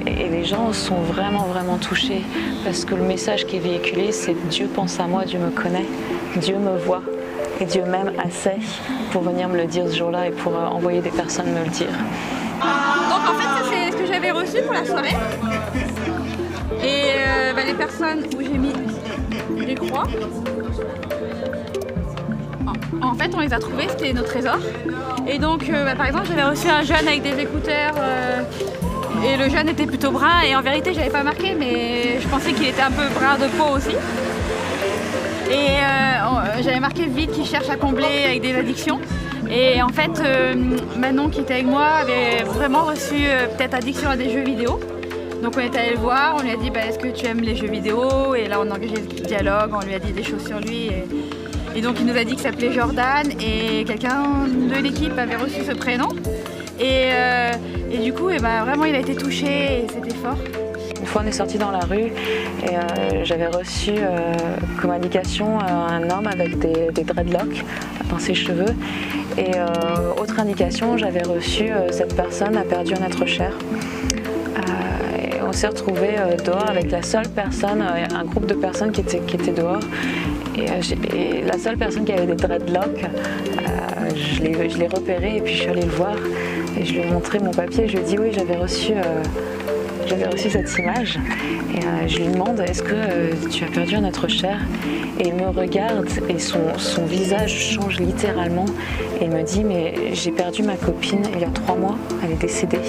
Et les gens sont vraiment, vraiment touchés parce que le message qui est véhiculé, c'est Dieu pense à moi, Dieu me connaît, Dieu me voit. Et Dieu m'aime assez pour venir me le dire ce jour-là et pour envoyer des personnes me le dire. Donc en fait, ça c'est ce que j'avais reçu pour la soirée. Et les personnes où j'ai mis des croix, en fait on les a trouvés, c'était nos trésors. Et donc par exemple j'avais reçu un jeune avec des écouteurs et le jeune était plutôt brun et en vérité j'avais pas marqué mais je pensais qu'il était un peu brun de peau aussi. Et j'avais marqué vide qui cherche à combler avec des addictions. Et en fait Manon qui était avec moi avait vraiment reçu peut-être addiction à des jeux vidéo. Donc on est allé le voir, on lui a dit bah, est-ce que tu aimes les jeux vidéo? Et là on a engagé le dialogue, on lui a dit des choses sur lui. Et donc il nous a dit qu'il s'appelait Jordan et quelqu'un de l'équipe avait reçu ce prénom. Et du coup vraiment il a été touché et c'était fort. Une fois on est sorti dans la rue et j'avais reçu comme indication un homme avec des dreadlocks dans ses cheveux. Et autre indication, j'avais reçu cette personne a perdu un être cher. On s'est retrouvés dehors avec la seule personne, un groupe de personnes qui étaient dehors. Et la seule personne qui avait des dreadlocks, je l'ai repéré et puis je suis allée le voir. Et je lui ai montré mon papier et je lui ai dit oui, j'avais reçu cette image. Et je lui demande est-ce que tu as perdu un être cher? Et il me regarde et son visage change littéralement. Et il me dit mais j'ai perdu ma copine il y a 3 mois, elle est décédée.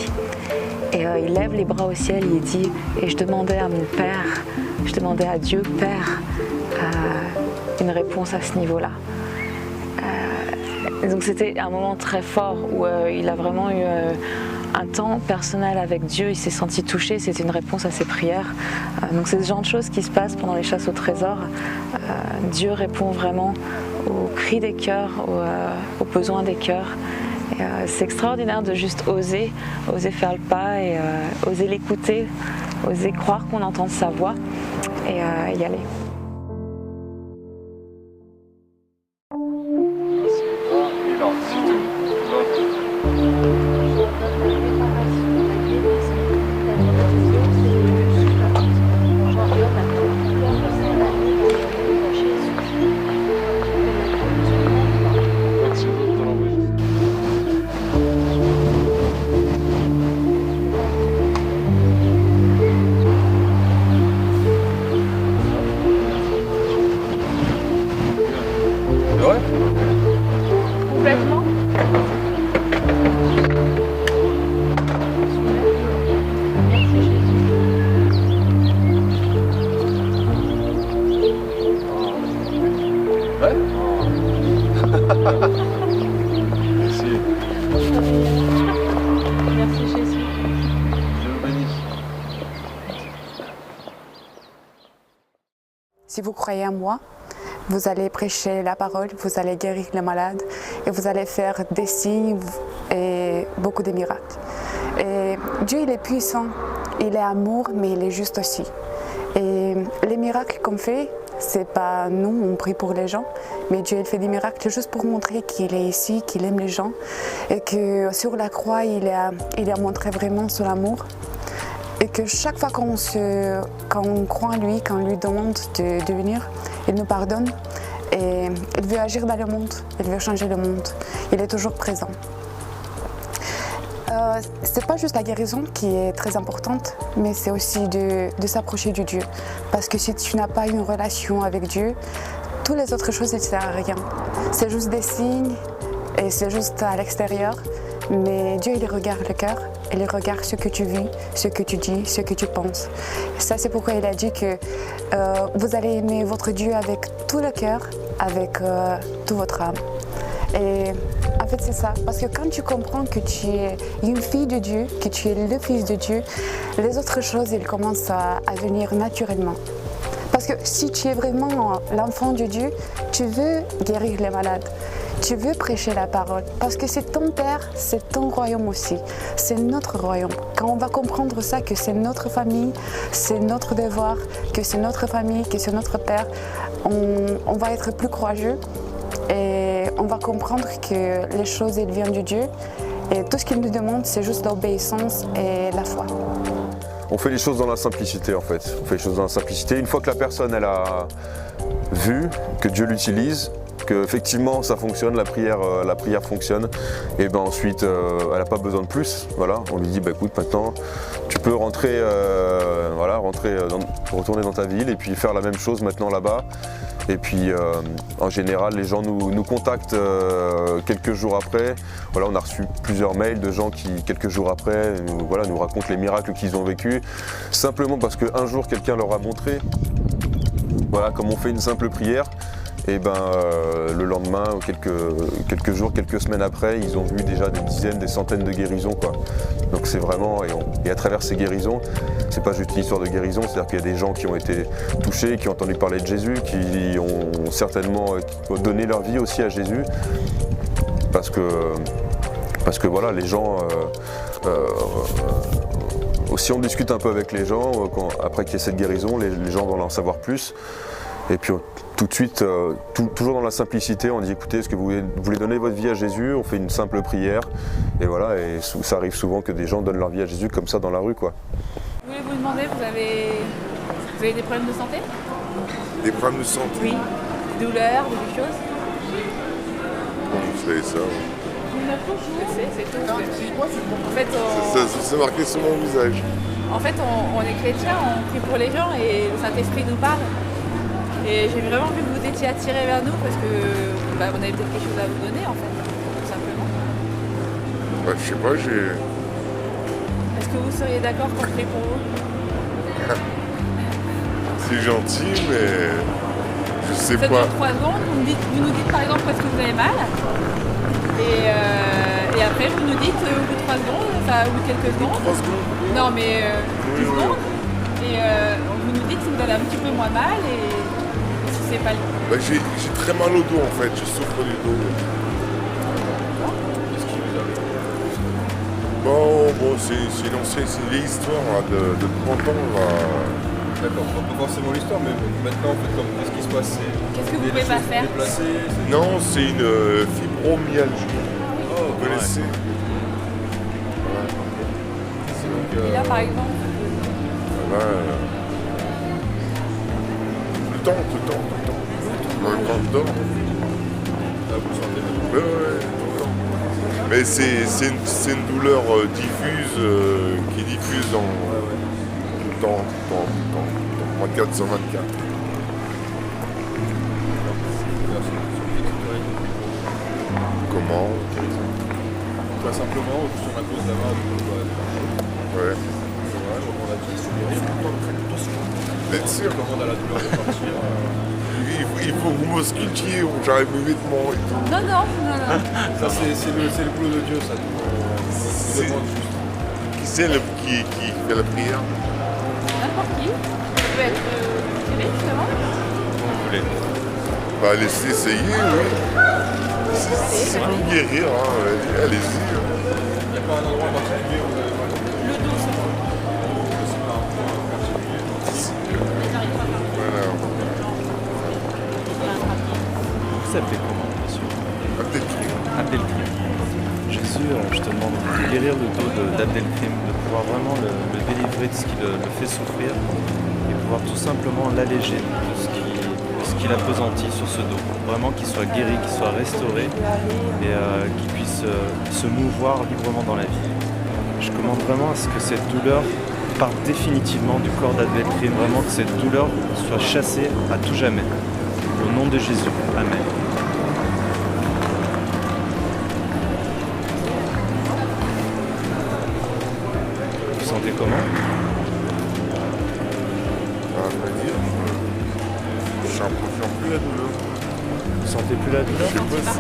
Et il lève les bras au ciel, il dit et je demandais à mon Père, je demandais à Dieu Père une réponse à ce niveau-là. Donc c'était un moment très fort où il a vraiment eu un temps personnel avec Dieu, il s'est senti touché, c'était une réponse à ses prières. Donc c'est ce genre de choses qui se passent pendant les chasses au trésor. Dieu répond vraiment aux cris des cœurs, aux besoins des cœurs. C'est extraordinaire de juste oser faire le pas et oser l'écouter, oser croire qu'on entend sa voix et y aller. Si vous croyez en moi, vous allez prêcher la parole, vous allez guérir les malades et vous allez faire des signes et beaucoup de miracles. Et Dieu, il est puissant, il est amour, mais il est juste aussi. Et les miracles qu'on fait, c'est pas nous, on prie pour les gens, mais Dieu, il fait des miracles juste pour montrer qu'il est ici, qu'il aime les gens et que sur la croix, il a montré vraiment son amour. Et que chaque fois quand on croit en lui, quand on lui demande de venir, il nous pardonne et il veut agir dans le monde, il veut changer le monde, il est toujours présent. C'est pas juste la guérison qui est très importante, mais c'est aussi de s'approcher de Dieu. Parce que si tu n'as pas une relation avec Dieu, toutes les autres choses ne servent à rien. C'est juste des signes et c'est juste à l'extérieur. Mais Dieu, il regarde le cœur, il regarde ce que tu vis, ce que tu dis, ce que tu penses. Ça, c'est pourquoi il a dit que vous allez aimer votre Dieu avec tout le cœur, avec toute votre âme. Et en fait, c'est ça. Parce que quand tu comprends que tu es une fille de Dieu, que tu es le fils de Dieu, les autres choses, elles commencent à venir naturellement. Parce que si tu es vraiment l'enfant de Dieu, tu veux guérir les malades. Tu veux prêcher la parole parce que c'est ton Père, c'est ton royaume aussi, c'est notre royaume. Quand on va comprendre ça, que c'est notre famille, c'est notre devoir, que c'est notre famille, que c'est notre Père, on va être plus courageux et on va comprendre que les choses elles viennent de Dieu et tout ce qu'il nous demande c'est juste l'obéissance et la foi. On fait les choses dans la simplicité en fait, on fait les choses dans la simplicité. Une fois que la personne elle a vu que Dieu l'utilise, qu'effectivement ça fonctionne, la prière fonctionne, et ben ensuite elle n'a pas besoin de plus. Voilà, on lui dit bah écoute maintenant tu peux rentrer, retourner dans ta ville et puis faire la même chose maintenant là-bas. Et puis en général, les gens nous contactent quelques jours après. Voilà, on a reçu plusieurs mails de gens qui, quelques jours après, nous racontent les miracles qu'ils ont vécus. Simplement parce qu'un jour, quelqu'un leur a montré, voilà, comme on fait une simple prière. Et le lendemain, ou quelques jours, quelques semaines après, ils ont vu déjà des dizaines, des centaines de guérisons, quoi. Donc c'est vraiment, et à travers ces guérisons, c'est pas juste une histoire de guérison, c'est-à-dire qu'il y a des gens qui ont été touchés, qui ont entendu parler de Jésus, qui ont certainement donné leur vie aussi à Jésus, parce que voilà, les gens, si on discute un peu avec les gens, après qu'il y ait cette guérison, les gens vont en savoir plus. Et puis tout de suite, toujours dans la simplicité, on dit écoutez, est-ce que vous voulez donner votre vie à Jésus? On fait une simple prière. Et voilà, et ça arrive souvent que des gens donnent leur vie à Jésus comme ça dans la rue, quoi. Je voulais vous demander, vous avez des problèmes de santé? Des problèmes de santé? Oui. Douleurs, des choses? Vous savez ça? C'est tout. En fait, c'est marqué sur mon visage. En fait, on est chrétien, on prie pour les gens et le Saint-Esprit nous parle. Et j'ai vraiment vu que vous étiez attirés vers nous parce que on avait peut-être quelque chose à vous donner en fait, tout simplement. Je sais pas, Est-ce que vous seriez d'accord qu'on prie pour vous? C'est gentil, mais je sais ça pas. Ça dure 3 secondes, vous nous dites par exemple parce que vous avez mal. Et après vous nous dites au bout de 3 secondes, enfin au bout de quelques secondes. 3 secondes? Non mais 10 secondes. Et vous nous dites si vous avez un petit peu moins mal et si c'est pas le... J'ai très mal au dos en fait, je souffre du dos. Qu'est-ce qui vous arrive? Bon, c'est une vieille histoire là, de 30 ans là. D'accord, pas forcément l'histoire, mais maintenant en fait, qu'est-ce qui se passe? Qu'est-ce que vous pouvez pas faire? Non, c'est une fibromyalgie. Oh, vous connaissez? Ouais. Et là par exemple tout le temps. Même quand je dors. Là, vous le sentez même? Ouais, tout le temps. Mais c'est une douleur diffuse, qui diffuse tout le temps, 24 sur 24. Comment? Pas simplement, juste on a cause d'avoir ouais. On a dit, c'est Bien sûr. Comment on a la douleur de partir il faut que vous m'auscultiez, j'arrive mes vêtements et tout. Non. Ça c'est le boulot de Dieu, ça. Qui c'est qui fait la prière? N'importe qui. Ça peut être tiré justement. Comme vous voulez. Laissez essayer, oui. Si vous me guérir, hein, allez-y. Il n'y a pas un endroit en particulier où vous avez mal? Le dos, c'est bon. C'est pas un point particulier. Voilà. Vous s'appelez comment, monsieur? Abdelkrim. Jésus, je te demande de guérir le dos d'Abdelkrim, de pouvoir vraiment le délivrer de ce qui le fait souffrir et pouvoir tout simplement l'alléger de ce qu'il appesantit sur ce dos. Vraiment qu'il soit guéri, qu'il soit restauré et qu'il puisse se mouvoir librement dans la vie. Je commande vraiment à ce que cette douleur parte définitivement du corps d'Abdelkrim, vraiment que cette douleur soit chassée à tout jamais. Au nom de Jésus. Amen. Vous sentez comment? À vrai dire, je sens plus la douleur. Vous sentez plus la douleur? Je sais pas si...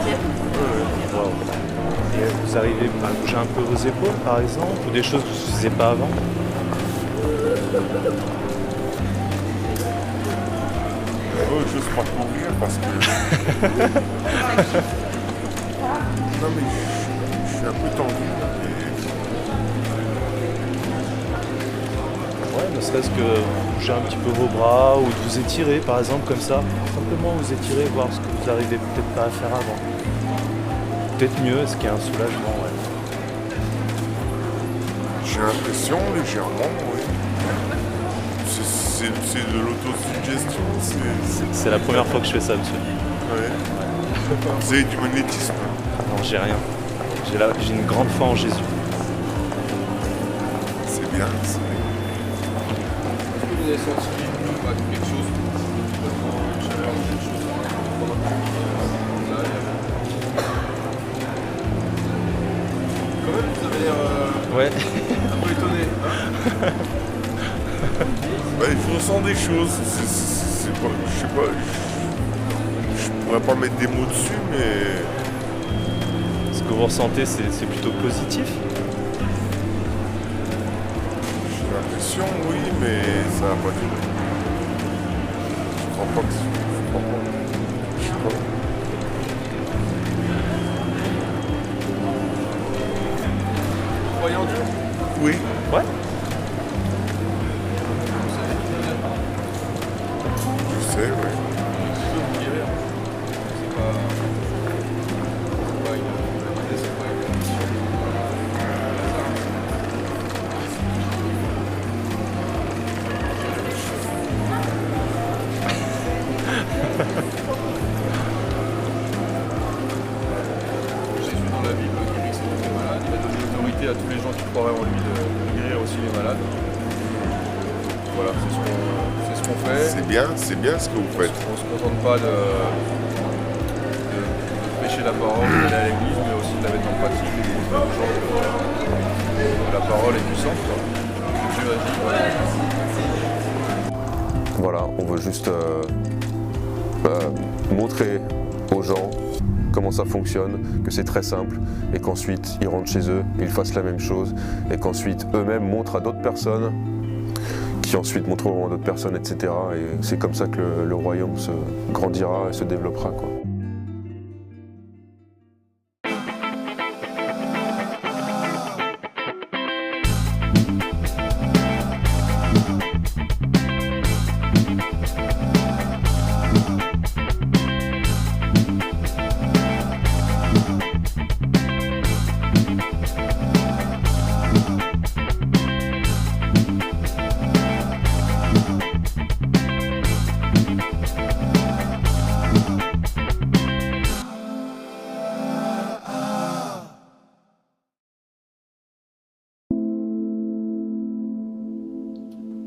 Wow. Et vous arrivez à bouger un peu vos épaules par exemple, ou des choses que vous ne faisiez pas avant? Je ne pas courir parce que... Non mais je suis un peu tendu. Ouais, ne serait-ce que bouger un petit peu vos bras ou de vous étirer par exemple comme ça. Simplement vous étirer, voir ce que vous arrivez peut-être pas à faire avant. Peut-être mieux, est-ce qu'il y a un soulagement, ouais. J'ai l'impression légèrement, oui. C'est de l'autosuggestion. C'est la première fois que je fais ça, monsieur. Ouais. Vous avez du magnétisme? Non, j'ai rien. J'ai une grande foi en Jésus. C'est bien, c'est bien. Est-ce que vous avez senti quelque chose, une chaleur, quelque chose Ouais. Un peu étonné. Hein Je ressens des choses. C'est pas, je sais pas. Je pourrais pas mettre des mots dessus, mais. Ce que vous ressentez, c'est plutôt positif? J'ai l'impression, oui, mais ça va pas durer. Je crois pas que. Je sais pas. Croyez en Dieu? Oui. Ouais. Je sais, oui. Vous guérir. C'est pas Jésus dans la Bible guérit tous les malades. Il a donné l'autorité à tous les gens qui croiraient en lui de guérir aussi les malades. Voilà, c'est ce qu'on fait. C'est bien ce que vous faites. On ne se contente pas de prêcher la parole, d'aller à l'église, mais aussi de la mettre en pratique et de montrer aux gens que la parole est puissante. Que Dieu agit. Voilà, on veut juste montrer aux gens comment ça fonctionne, que c'est très simple et qu'ensuite ils rentrent chez eux, ils fassent la même chose et qu'ensuite eux-mêmes montrent à d'autres personnes qui ensuite montreront à d'autres personnes, etc. Et c'est comme ça que le royaume se grandira et se développera, quoi.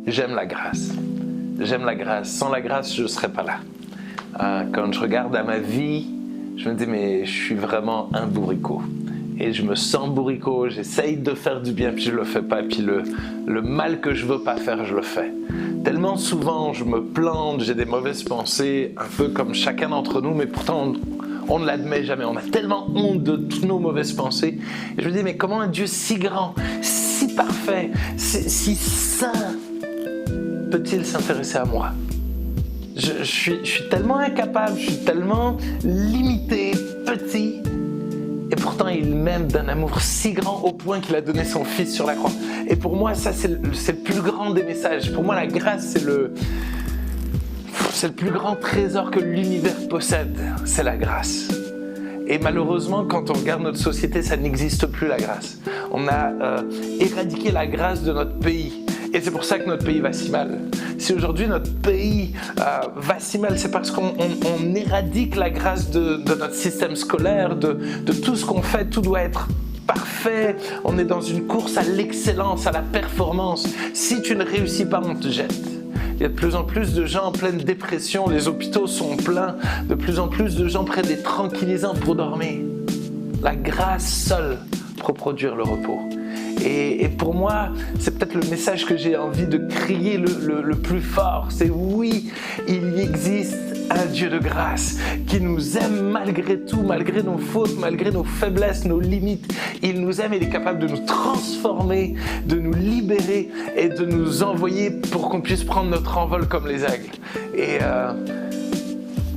J'aime la grâce. J'aime la grâce. Sans la grâce, je ne serais pas là. Quand je regarde à ma vie, je me dis, mais je suis vraiment un bourricot. Et je me sens bourricot, j'essaye de faire du bien, puis je ne le fais pas. Puis le mal que je ne veux pas faire, je le fais. Tellement souvent, je me plante, j'ai des mauvaises pensées, un peu comme chacun d'entre nous, mais pourtant, on ne l'admet jamais. On a tellement honte de toutes nos mauvaises pensées. Et je me dis, mais comment un Dieu si grand, si parfait, si saint, peut-il s'intéresser à moi? Je suis tellement incapable, je suis tellement limité, petit, et pourtant il m'aime d'un amour si grand au point qu'il a donné son fils sur la croix. Et pour moi, ça c'est le plus grand des messages. Pour moi, la grâce, c'est le plus grand trésor que l'univers possède, c'est la grâce. Et malheureusement, quand on regarde notre société, ça n'existe plus, la grâce. On a éradiqué la grâce de notre pays. Et c'est pour ça que notre pays va si mal. Si aujourd'hui notre pays va si mal, c'est parce qu'on éradique la grâce de notre système scolaire, de tout ce qu'on fait, tout doit être parfait. On est dans une course à l'excellence, à la performance. Si tu ne réussis pas, on te jette. Il y a de plus en plus de gens en pleine dépression, les hôpitaux sont pleins, de plus en plus de gens prennent des tranquillisants pour dormir. La grâce seule pour produire le repos. Et pour moi, c'est peut-être le message que j'ai envie de crier le plus fort. C'est oui, il existe un Dieu de grâce qui nous aime malgré tout, malgré nos fautes, malgré nos faiblesses, nos limites. Il nous aime et il est capable de nous transformer, de nous libérer et de nous envoyer pour qu'on puisse prendre notre envol comme les aigles. Et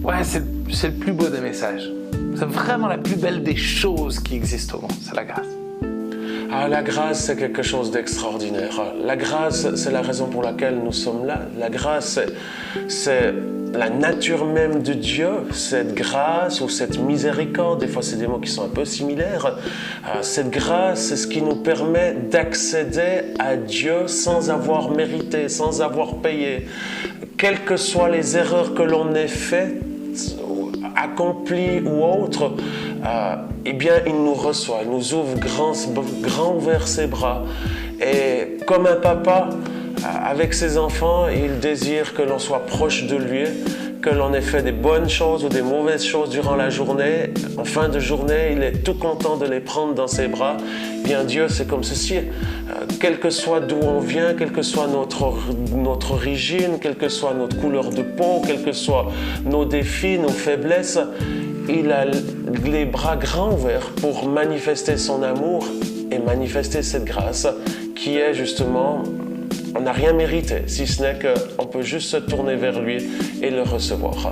ouais, c'est le plus beau des messages. C'est vraiment la plus belle des choses qui existent au monde, c'est la grâce. Ah, la grâce, c'est quelque chose d'extraordinaire. La grâce, c'est la raison pour laquelle nous sommes là. La grâce, c'est la nature même de Dieu. Cette grâce ou cette miséricorde, des fois c'est des mots qui sont un peu similaires. Cette grâce, c'est ce qui nous permet d'accéder à Dieu sans avoir mérité, sans avoir payé. Quelles que soient les erreurs que l'on ait faites, accomplies ou autres, eh bien, il nous reçoit, il nous ouvre grand ouvert ses bras. Et comme un papa, avec ses enfants, il désire que l'on soit proche de lui, que l'on ait fait des bonnes choses ou des mauvaises choses durant la journée, en fin de journée, il est tout content de les prendre dans ses bras. Bien Dieu, c'est comme ceci. Quel que soit d'où on vient, quelle que soit notre origine, quelle que soit notre couleur de peau, quels que soient nos défis, nos faiblesses, il a les bras grands ouverts pour manifester son amour et manifester cette grâce qui est justement, on n'a rien mérité, si ce n'est qu'on peut juste se tourner vers lui et le recevoir.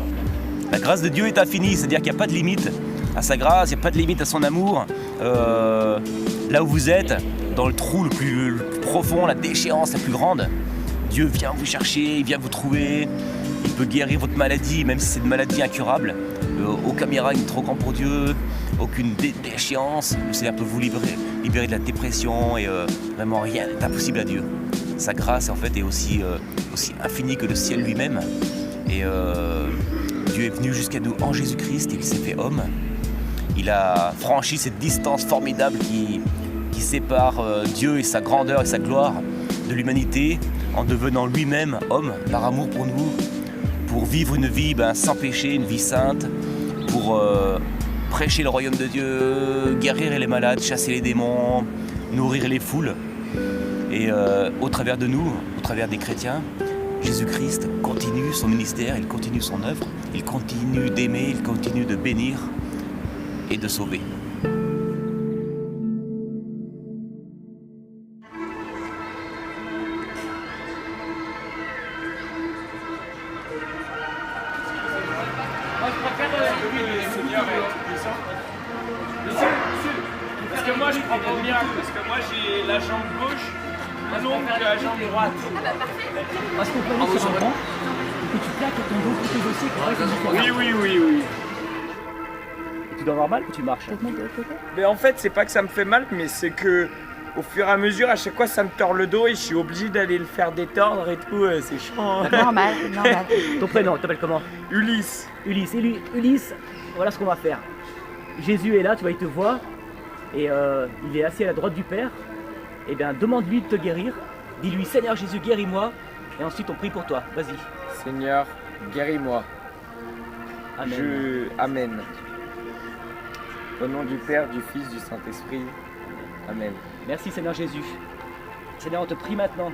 La grâce de Dieu est infinie, c'est-à-dire qu'il n'y a pas de limite à sa grâce, il n'y a pas de limite à son amour. Là où vous êtes, dans le trou le plus profond, la déchéance la plus grande, Dieu vient vous chercher, il vient vous trouver, il peut guérir votre maladie, même si c'est une maladie incurable. Aucun miracle n'est trop grand pour Dieu, aucune déchéance. Le Seigneur peut vous libérer de la dépression et vraiment rien n'est impossible à Dieu. Sa grâce en fait est aussi infinie que le ciel lui-même. Et Dieu est venu jusqu'à nous en Jésus-Christ, il s'est fait homme. Il a franchi cette distance formidable qui sépare Dieu et sa grandeur et sa gloire de l'humanité en devenant lui-même homme par amour pour nous, pour vivre une vie sans péché, une vie sainte, pour prêcher le royaume de Dieu, guérir les malades, chasser les démons, nourrir les foules. Et au travers de nous, au travers des chrétiens, Jésus-Christ continue son ministère, il continue son œuvre, il continue d'aimer, il continue de bénir et de sauver. Moi, je préfère le Seigneur parce que moi, je crois pas au miracle, parce que moi, j'ai la jambe gauche plus longue que la jambe droite. Parce qu'on peut aller sur un banc et que tu plaques ton dos pour tes dossiers. Oui. Tu dois avoir mal ou tu marches? Mais en fait, c'est pas que ça me fait mal, mais c'est que au fur et à mesure, à chaque fois, ça me tord le dos et je suis obligé d'aller le faire détordre et tout. C'est chiant. Normal. Ton prénom, tu t'appelles comment? Ulysse. Ulysse, voilà ce qu'on va faire. Jésus est là, tu vois, il te voit et il est assis à la droite du Père. Eh bien, demande-lui de te guérir. Dis-lui, Seigneur Jésus, guéris-moi. Et ensuite, on prie pour toi. Vas-y. Seigneur, guéris-moi. Amen. Amen. Au nom du Père, du Fils, du Saint-Esprit. Amen. Merci Seigneur Jésus. Seigneur, on te prie maintenant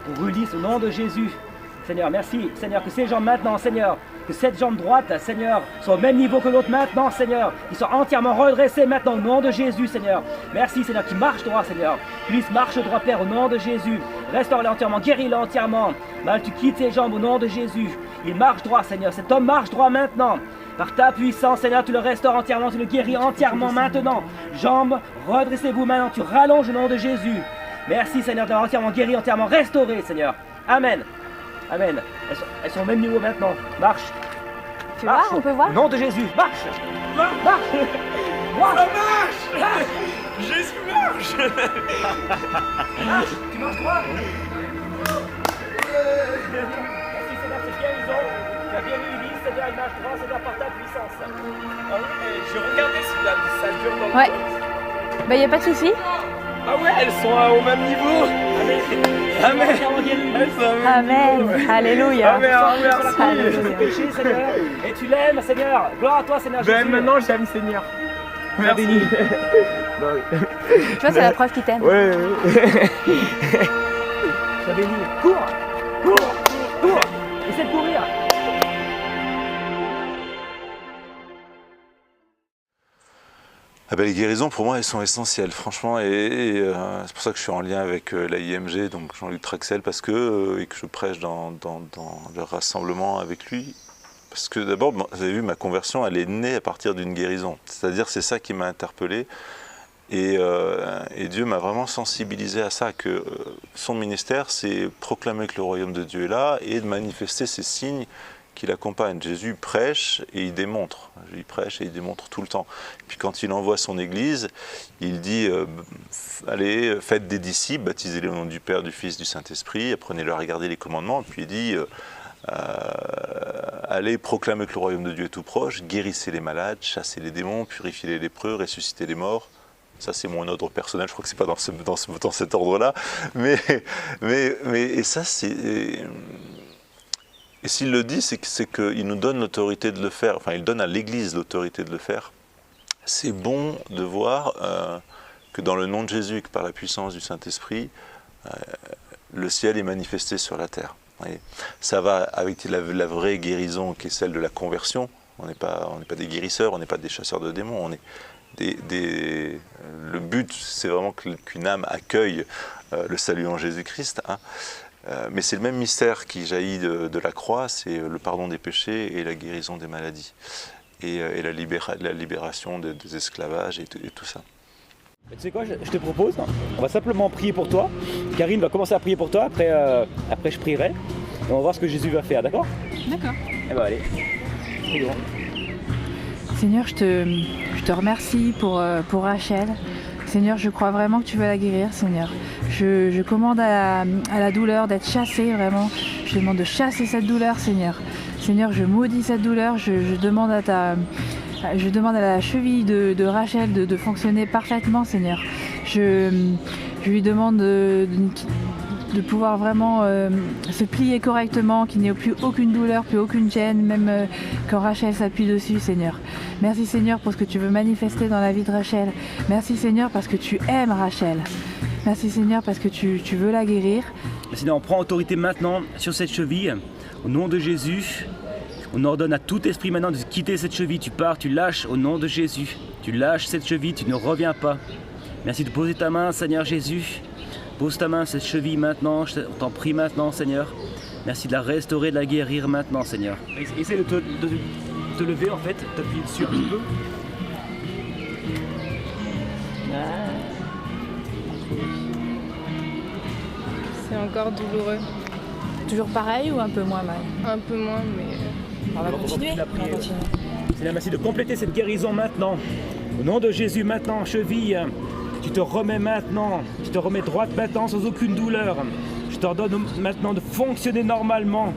pour Ulysse au nom de Jésus. Seigneur, merci. Seigneur, que ces jambes maintenant, Seigneur, que cette jambe droite, Seigneur, soit au même niveau que l'autre maintenant, Seigneur. Qu'ils soient entièrement redressés maintenant au nom de Jésus, Seigneur. Merci, Seigneur, qui marche droit, Seigneur. Ulysse marche droit, Père, au nom de Jésus. Restaure-le entièrement, guéris-le entièrement. Mal, tu quittes ses jambes au nom de Jésus. Il marche droit, Seigneur. Cet homme marche droit maintenant. Par ta puissance, Seigneur, tu le restaures entièrement, tu le guéris entièrement maintenant. Jambes, redressez-vous maintenant, tu rallonges au nom de Jésus. Merci, Seigneur, d'avoir entièrement guéri, entièrement restauré, Seigneur. Amen. Amen. Elles sont au même niveau maintenant. Marche. Tu vois, on peut voir? Au nom de Jésus, marche. Marche. Ça marche. Jésus marche. Tu marches droit. Merci, Seigneur, c'est guérison. Tu as guéri Ulysse, Seigneur, il marche droit, Seigneur, par ta puissance. Ah oui, j'ai regardé si ça dure dans le Ouais. Bah, y a pas de souci. Ah ouais, elles sont au même niveau. Amen. Amen. Alléluia. Amen. Merci. Alléluia. Péché, Seigneur. Et tu l'aimes, Seigneur. Gloire à toi, Seigneur Jésus. Ben maintenant, j'aime Seigneur. Merci. Bah oui. Tu vois, c'est la preuve qu'il t'aime. Ouais. Sois béni. Cours. Essaie de courir. Ah ben, les guérisons, pour moi, elles sont essentielles, franchement, et c'est pour ça que je suis en lien avec la IMG, donc Jean-Luc Traxel, parce que, et que je prêche dans le rassemblement avec lui. Parce que d'abord, vous avez vu, ma conversion, elle est née à partir d'une guérison. C'est-à-dire, c'est ça qui m'a interpellé. Et Dieu m'a vraiment sensibilisé à ça, que son ministère, c'est proclamer que le royaume de Dieu est là et de manifester ces signes qui l'accompagnent. Jésus prêche et il démontre. Il prêche et il démontre tout le temps. Et puis quand il envoie son Église, il dit allez, faites des disciples, baptisez-les au nom du Père, du Fils, du Saint-Esprit, apprenez-leur à garder les commandements. Et puis il dit allez, proclamez que le royaume de Dieu est tout proche, guérissez les malades, chassez les démons, purifiez les lépreux, ressuscitez les morts. Ça, c'est mon ordre personnel, je crois que ce n'est pas dans cet ordre-là. Mais et ça, c'est... Et s'il le dit, c'est qu'il nous donne l'autorité de le faire, enfin il donne à l'Église l'autorité de le faire. C'est bon de voir que dans le nom de Jésus, que par la puissance du Saint-Esprit, le ciel est manifesté sur la terre. Et ça va avec la vraie guérison qui est celle de la conversion. On n'est pas des guérisseurs, on n'est pas des chasseurs de démons, on est le but, c'est vraiment qu'une âme accueille le salut en Jésus-Christ. Hein. Mais c'est le même mystère qui jaillit de la croix, c'est le pardon des péchés et la guérison des maladies. Et la libération des esclavages et tout ça. Tu sais quoi, je te propose, on va simplement prier pour toi. Karine va commencer à prier pour toi, après je prierai. Et on va voir ce que Jésus va faire, d'accord? D'accord. Eh ben allez. Seigneur, je te remercie pour Rachel. Seigneur, je crois vraiment que tu vas la guérir, Seigneur. Je commande à la douleur d'être chassée, vraiment. Je demande de chasser cette douleur, Seigneur. Seigneur, je maudis cette douleur. Je demande à la cheville de Rachel de fonctionner parfaitement, Seigneur. Je lui demande de pouvoir vraiment se plier correctement, qu'il n'y ait plus aucune douleur, plus aucune gêne, même quand Rachel s'appuie dessus, Seigneur. Merci, Seigneur, pour ce que tu veux manifester dans la vie de Rachel. Merci, Seigneur, parce que tu aimes Rachel. Merci, Seigneur, parce que tu veux la guérir. Seigneur, on prend autorité maintenant sur cette cheville, au nom de Jésus. On ordonne à tout esprit maintenant de quitter cette cheville. Tu pars, tu lâches au nom de Jésus. Tu lâches cette cheville, tu ne reviens pas. Merci de poser ta main, Seigneur Jésus. Pose ta main sur cette cheville maintenant, on t'en prie maintenant, Seigneur. Merci de la restaurer, de la guérir maintenant, Seigneur. Essaye de te lever en fait, t'appuyer dessus un petit peu. C'est encore douloureux. Toujours pareil ou un peu moins mal? Un peu moins, mais... On va continuer. Seigneur, merci de compléter cette guérison maintenant. Au nom de Jésus maintenant, cheville, tu te remets maintenant, tu te remets droite maintenant sans aucune douleur. Je t'ordonne maintenant de fonctionner normalement.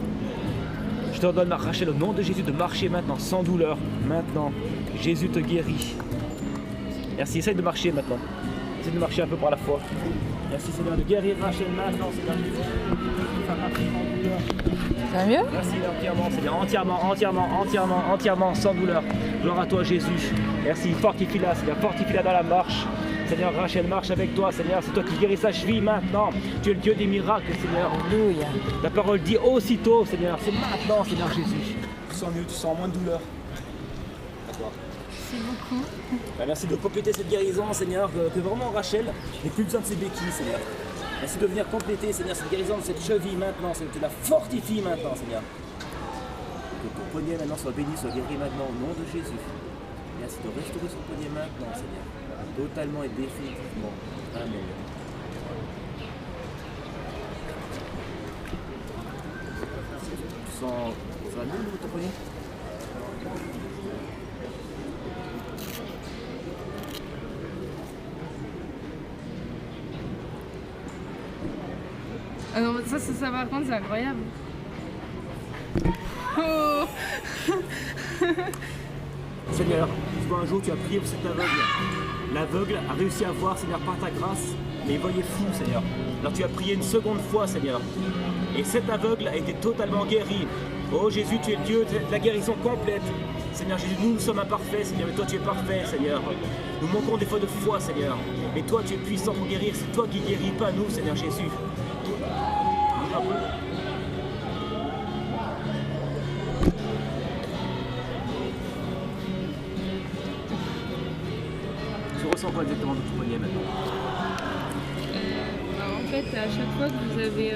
Je t'ordonne, Rachel, au nom de Jésus, de marcher maintenant sans douleur. Maintenant, Jésus te guérit. Merci, essaye de marcher maintenant. Essaye de marcher un peu par la foi. Merci, Seigneur, de guérir Rachel maintenant, Seigneur. Ça va mieux? Merci entièrement, Seigneur, entièrement, sans douleur. Gloire à toi, Jésus. Merci, fortifie-la, Seigneur, fortifie-la dans la marche. Seigneur, Rachel marche avec toi, Seigneur, c'est toi qui guéris sa cheville maintenant. Tu es le Dieu des miracles, Seigneur. Alléluia. Ta parole dit aussitôt, Seigneur, c'est maintenant, Seigneur Jésus. Tu sens mieux, tu sens moins de douleur. D'accord. Merci beaucoup. Merci de compléter cette guérison, Seigneur, que vraiment Rachel n'ait plus besoin de ses béquilles, Seigneur. Merci de venir compléter, Seigneur, cette guérison de cette cheville maintenant, Seigneur, tu la fortifies maintenant, Seigneur. Que ton poignet maintenant soit béni, soit guéri maintenant au nom de Jésus. Merci de restaurer son poignet maintenant, Seigneur. Totalement et définitivement. Amen. Tu sens... Ça va mieux ton poignet? Ah non, ça par contre, c'est incroyable. Oh. Seigneur, tu vois, un jour tu as prié pour cet aveugle. L'aveugle a réussi à voir, Seigneur, par ta grâce, mais il voyait flou, Seigneur. Alors tu as prié une seconde fois, Seigneur. Et cet aveugle a été totalement guéri. Oh Jésus, tu es le Dieu de la guérison complète. Seigneur Jésus, nous sommes imparfaits, Seigneur, mais toi tu es parfait, Seigneur. Nous manquons des fois de foi, Seigneur. Mais toi tu es puissant pour guérir, c'est toi qui guéris, pas nous, Seigneur Jésus. Tu ressens quoi exactement de ton poignet maintenant? En fait, à chaque fois que vous avez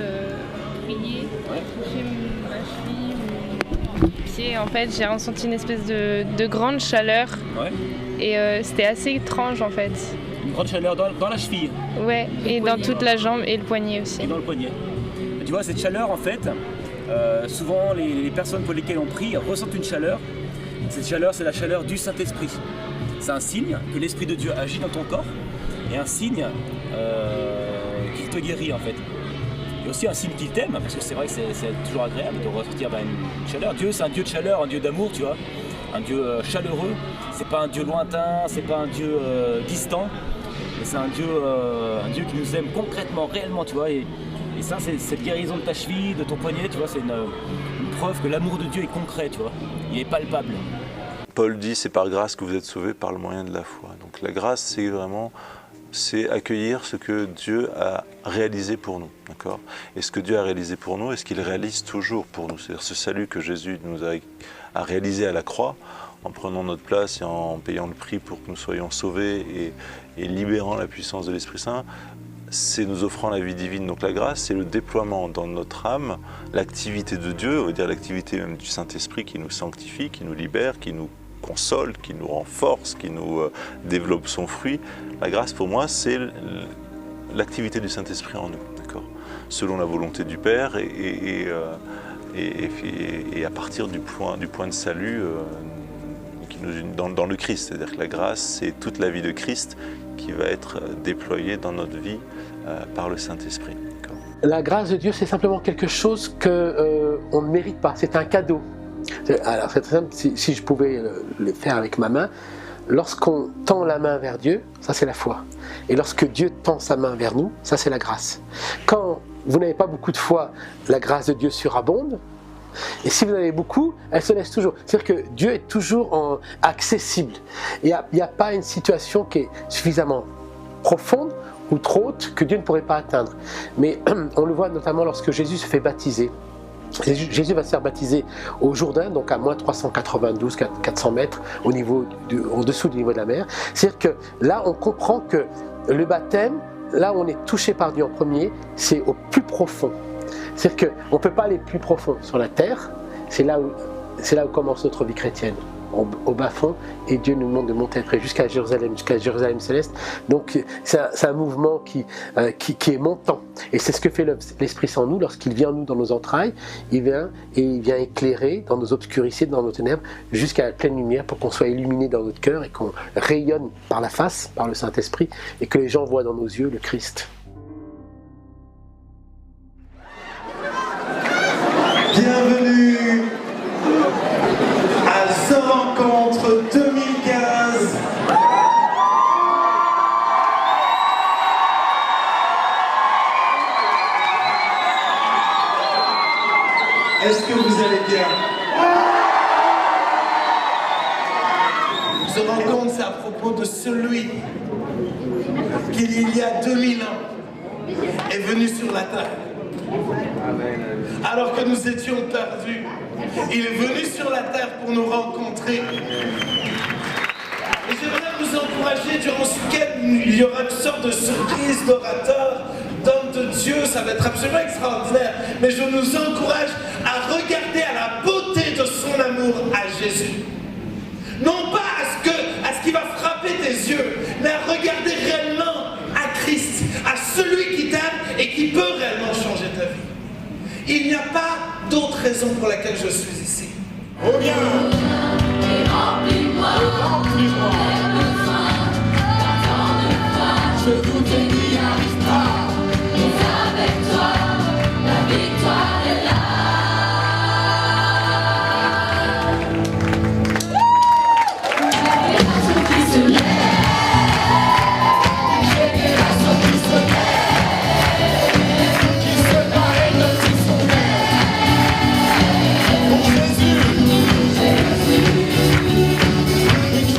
prié, touché ma cheville ou mon pied, en fait, j'ai ressenti une espèce de grande chaleur. Ouais. Et c'était assez étrange en fait. Une grande chaleur dans la cheville? Ouais, et dans toute la jambe et le poignet aussi. Et dans le poignet. Tu vois, cette chaleur, en fait, souvent les personnes pour lesquelles on prie ressentent une chaleur. Cette chaleur, c'est la chaleur du Saint-Esprit. C'est un signe que l'Esprit de Dieu agit dans ton corps et un signe qu'il te guérit, en fait. Et aussi un signe qu'il t'aime, parce que c'est vrai que c'est toujours agréable de ressentir une chaleur. Dieu, c'est un Dieu de chaleur, un Dieu d'amour, tu vois. Un Dieu chaleureux. C'est pas un Dieu lointain, c'est pas un Dieu distant. Mais c'est un Dieu qui nous aime concrètement, réellement, tu vois. Et ça, c'est cette guérison de ta cheville, de ton poignet, tu vois, c'est une preuve que l'amour de Dieu est concret, tu vois. Il est palpable. Paul dit, c'est par grâce que vous êtes sauvés par le moyen de la foi. Donc la grâce, c'est vraiment, c'est accueillir ce que Dieu a réalisé pour nous, d'accord ? Et ce que Dieu a réalisé pour nous, est-ce qu'il réalise toujours pour nous ? C'est-à-dire ce salut que Jésus nous a réalisé à la croix, en prenant notre place et en payant le prix pour que nous soyons sauvés et libérant la puissance de l'Esprit Saint, c'est nous offrant la vie divine. Donc la grâce, c'est le déploiement dans notre âme, l'activité de Dieu, on va dire l'activité même du Saint-Esprit qui nous sanctifie, qui nous libère, qui nous console, qui nous renforce, qui nous développe son fruit. La grâce, pour moi, c'est l'activité du Saint-Esprit en nous, d'accord ? Selon la volonté du Père et à partir du point de salut qui nous unit dans le Christ. C'est-à-dire que la grâce, c'est toute la vie de Christ qui va être déployée dans notre vie par le Saint-Esprit. La grâce de Dieu, c'est simplement quelque chose qu'on ne mérite pas, c'est un cadeau. Alors c'est très simple, si je pouvais le faire avec ma main, lorsqu'on tend la main vers Dieu, ça c'est la foi. Et lorsque Dieu tend sa main vers nous, ça c'est la grâce. Quand vous n'avez pas beaucoup de foi, la grâce de Dieu surabonde. Et si vous en avez beaucoup, elle se laisse toujours. C'est-à-dire que Dieu est toujours accessible. Il n'y a pas une situation qui est suffisamment profonde ou trop haute que Dieu ne pourrait pas atteindre. Mais on le voit notamment lorsque Jésus se fait baptiser. Jésus va se faire baptiser au Jourdain, donc à moins 392, 400 mètres au-dessous du niveau de la mer. C'est-à-dire que là, on comprend que le baptême, là où on est touché par Dieu en premier, c'est au plus profond. C'est-à-dire qu'on ne peut pas aller plus profond sur la terre, c'est là où commence notre vie chrétienne, au bas fond, et Dieu nous demande de monter après jusqu'à Jérusalem céleste. Donc c'est un mouvement qui est montant, et c'est ce que fait l'Esprit Saint en nous. Lorsqu'il vient en nous dans nos entrailles, il vient éclairer dans nos obscurités, dans nos ténèbres, jusqu'à la pleine lumière, pour qu'on soit illuminé dans notre cœur et qu'on rayonne par la face, par le Saint-Esprit, et que les gens voient dans nos yeux le Christ. Bienvenue à The Rencontre 2015. Est-ce que vous allez bien? The Rencontre, c'est à propos de celui qui, il y a 2000 ans, est venu sur la terre. Alors que nous étions perdus, il est venu sur la terre pour nous rencontrer. Et j'aimerais vous encourager durant ce week-end, il y aura une sorte de surprise d'orateur, d'homme de Dieu, ça va être absolument extraordinaire. Mais je nous encourage à regarder à la beauté de son amour à Jésus. Non pas à ce qui va frapper tes yeux, mais à regarder réellement à Christ, à celui qui t'aime et qui peut réellement changer ta vie. Il n'y a pas d'autre raison pour laquelle je suis ici. Oh bien! Et remplis-moi, je vous ai dit à toi, mais avec toi, la victoire est là.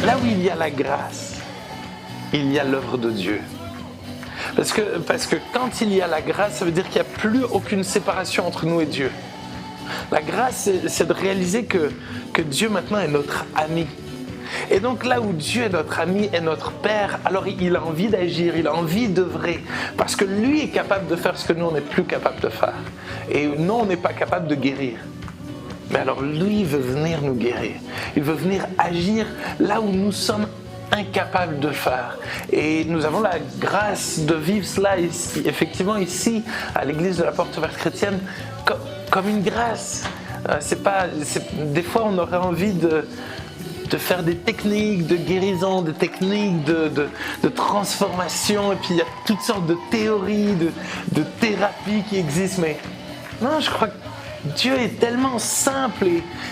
Là où il y a la grâce, il y a l'œuvre de Dieu. Parce que quand il y a la grâce, ça veut dire qu'il n'y a plus aucune séparation entre nous et Dieu. La grâce, c'est de réaliser que Dieu maintenant est notre ami. Et donc là où Dieu est notre ami, est notre Père, alors il a envie d'agir, il a envie d'œuvrer. Parce que lui est capable de faire ce que nous, on n'est plus capable de faire. Et nous, on n'est pas capable de guérir. Mais alors lui, il veut venir nous guérir. Il veut venir agir là où nous sommes incapables de faire. Et nous avons la grâce de vivre cela ici, effectivement ici, à l'église de la Porte Ouverte Chrétienne, comme une grâce. Des fois, on aurait envie de faire des techniques de guérison, des techniques de transformation, et puis il y a toutes sortes de théories, de thérapies qui existent, mais non, je crois que Dieu est tellement simple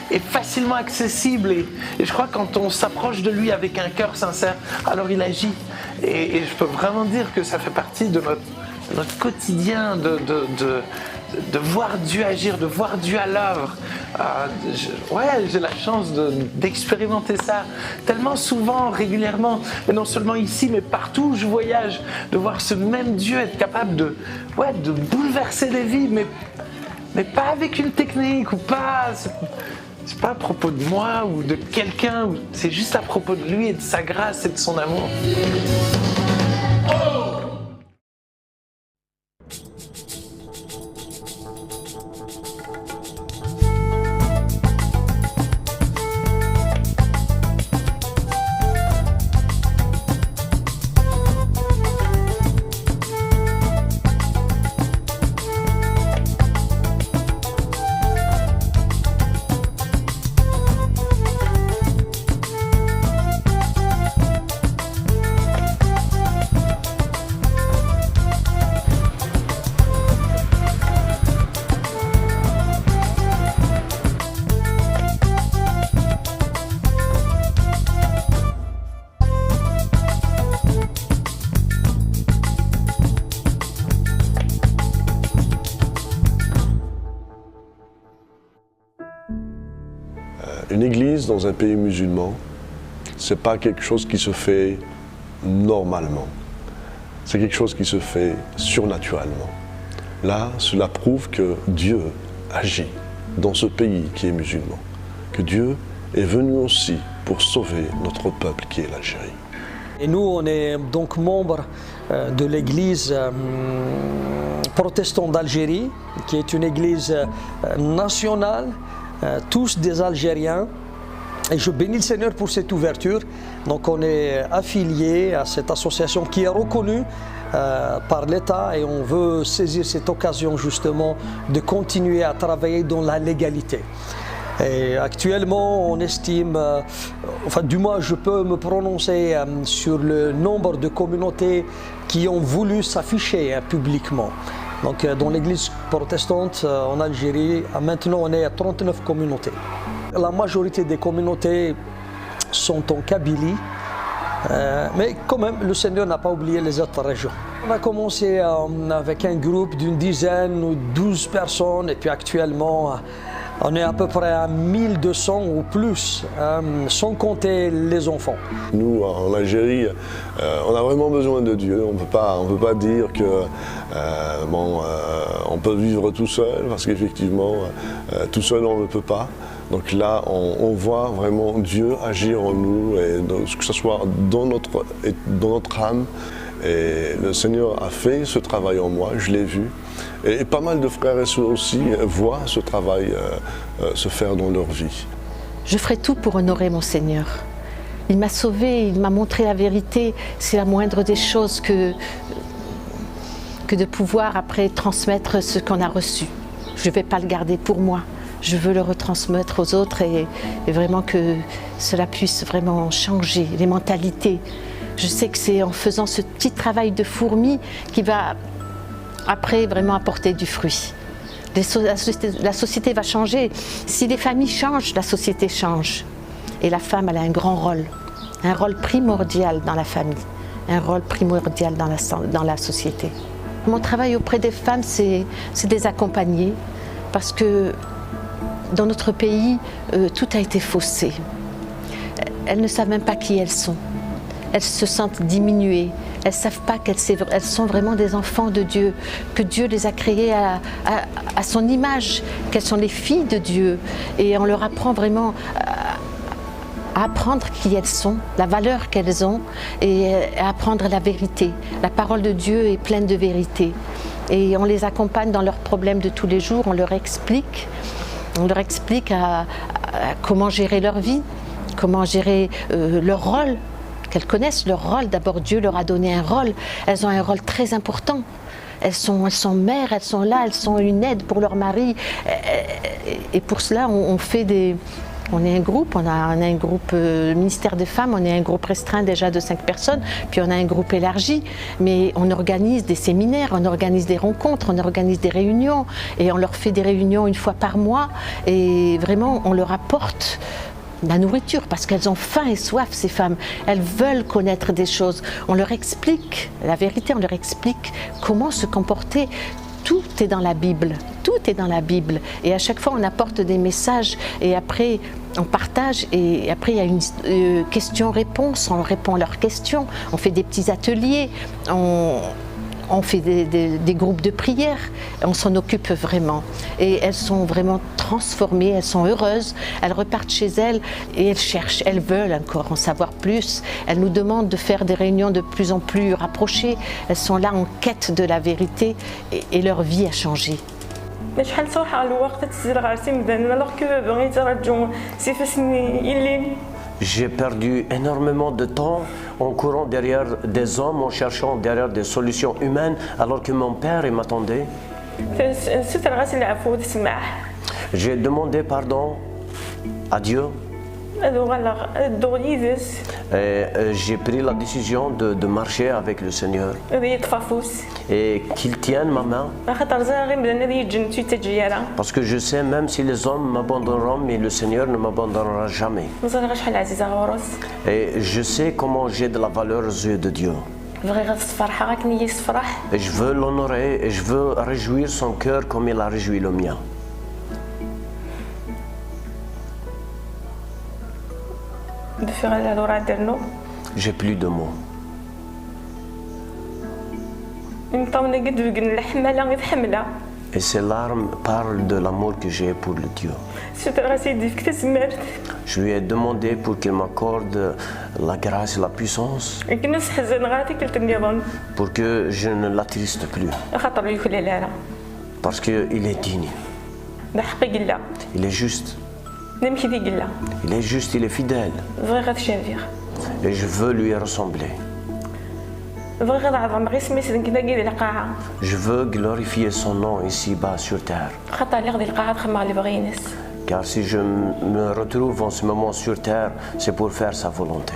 et facilement accessible, et je crois que quand on s'approche de lui avec un cœur sincère, alors il agit, et je peux vraiment dire que ça fait partie de notre quotidien, de voir Dieu agir, de voir Dieu à l'œuvre. J'ai la chance d'expérimenter ça tellement souvent, régulièrement, et non seulement ici, mais partout où je voyage, de voir ce même Dieu être capable de bouleverser des vies, mais pas avec une technique ou pas. C'est pas à propos de moi ou de quelqu'un, c'est juste à propos de lui et de sa grâce et de son amour. Une église dans un pays musulman, ce n'est pas quelque chose qui se fait normalement. C'est quelque chose qui se fait surnaturellement. Là, cela prouve que Dieu agit dans ce pays qui est musulman. Que Dieu est venu aussi pour sauver notre peuple qui est l'Algérie. Et nous, on est donc membres de l'église protestante d'Algérie, qui est une église nationale, tous des Algériens. Et je bénis le Seigneur pour cette ouverture. Donc on est affilié à cette association qui est reconnue par l'État et on veut saisir cette occasion justement de continuer à travailler dans la légalité. Et actuellement, on estime, du moins je peux me prononcer sur le nombre de communautés qui ont voulu s'afficher publiquement. Donc dans l'église protestante en Algérie, maintenant on est à 39 communautés. La majorité des communautés sont en Kabylie, mais quand même le Seigneur n'a pas oublié les autres régions. On a commencé avec un groupe d'une dizaine ou 12 personnes et puis actuellement on est à peu près à 1200 ou plus, sans compter les enfants. Nous, en Algérie, on a vraiment besoin de Dieu. On ne peut pas dire que on peut vivre tout seul, parce qu'effectivement, tout seul on ne peut pas. Donc là, on voit vraiment Dieu agir en nous, et que ce soit dans notre âme. Et le Seigneur a fait ce travail en moi, je l'ai vu. Et pas mal de frères et sœurs aussi voient ce travail se faire dans leur vie. Je ferai tout pour honorer mon Seigneur. Il m'a sauvé, il m'a montré la vérité. C'est la moindre des choses que de pouvoir après transmettre ce qu'on a reçu. Je ne vais pas le garder pour moi. Je veux le retransmettre aux autres et vraiment que cela puisse vraiment changer les mentalités. Je sais que c'est en faisant ce petit travail de fourmi qui va après vraiment apporter du fruit. La société va changer. Si les familles changent, la société change. Et la femme, elle a un grand rôle, un rôle primordial dans la famille, un rôle primordial dans la société. Mon travail auprès des femmes, c'est de les accompagner, parce que dans notre pays, tout a été faussé. Elles ne savent même pas qui elles sont. Elles se sentent diminuées. Elles ne savent pas qu'elles sont vraiment des enfants de Dieu, que Dieu les a créées à son image, qu'elles sont les filles de Dieu. Et on leur apprend vraiment à apprendre qui elles sont, la valeur qu'elles ont, et à apprendre la vérité. La parole de Dieu est pleine de vérité. Et on les accompagne dans leurs problèmes de tous les jours, on leur explique comment gérer leur vie, comment gérer leur rôle, qu'elles connaissent leur rôle. D'abord, Dieu leur a donné un rôle. Elles ont un rôle très important. Elles sont mères, elles sont là, elles sont une aide pour leur mari. Et pour cela, on est un groupe, on a un groupe ministère des femmes, on est un groupe restreint déjà de 5 personnes, puis on a un groupe élargi, mais on organise des séminaires, on organise des rencontres, on organise des réunions, et on leur fait des réunions 1 fois par mois, et vraiment on leur apporte la nourriture, parce qu'elles ont faim et soif, ces femmes. Elles veulent connaître des choses. On leur explique la vérité, on leur explique comment se comporter tout est dans la Bible. Tout est dans la Bible. Et à chaque fois, on apporte des messages et après, on partage. Et après, il y a une question-réponse. On répond à leurs questions. On fait des petits ateliers. On fait des groupes de prière. On s'en occupe vraiment. Et elles sont vraiment transformées. Elles sont heureuses. Elles repartent chez elles et elles cherchent. Elles veulent encore en savoir plus. Elles nous demandent de faire des réunions de plus en plus rapprochées. Elles sont là en quête de la vérité et leur vie a changé. شحال صراحة الوقت تسزر غارسي مدانا alors que بغيت نرجعو سيفاسني إلي. J'ai perdu énormément de temps en courant derrière des hommes, en cherchant derrière des solutions humaines, alors que mon père m'attendait. ستر غاسي العفو تسمح. J'ai demandé pardon à Dieu. Et j'ai pris la décision de marcher avec le Seigneur et qu'il tienne ma main. Parce que je sais, même si les hommes m'abandonneront, mais le Seigneur ne m'abandonnera jamais. Et je sais comment j'ai de la valeur aux yeux de Dieu. Et je veux l'honorer et je veux réjouir son cœur comme il a réjoui le mien. J'ai plus de mots. Et ces larmes parlent de l'amour que j'ai pour le Dieu. Je lui ai demandé pour qu'il m'accorde la grâce et la puissance pour que je ne l'attriste plus. Parce qu'il est digne. Il est juste. Il est juste, il est fidèle. Et je veux lui ressembler. Je veux glorifier son nom ici-bas sur terre. Car si je me retrouve en ce moment sur terre, c'est pour faire sa volonté.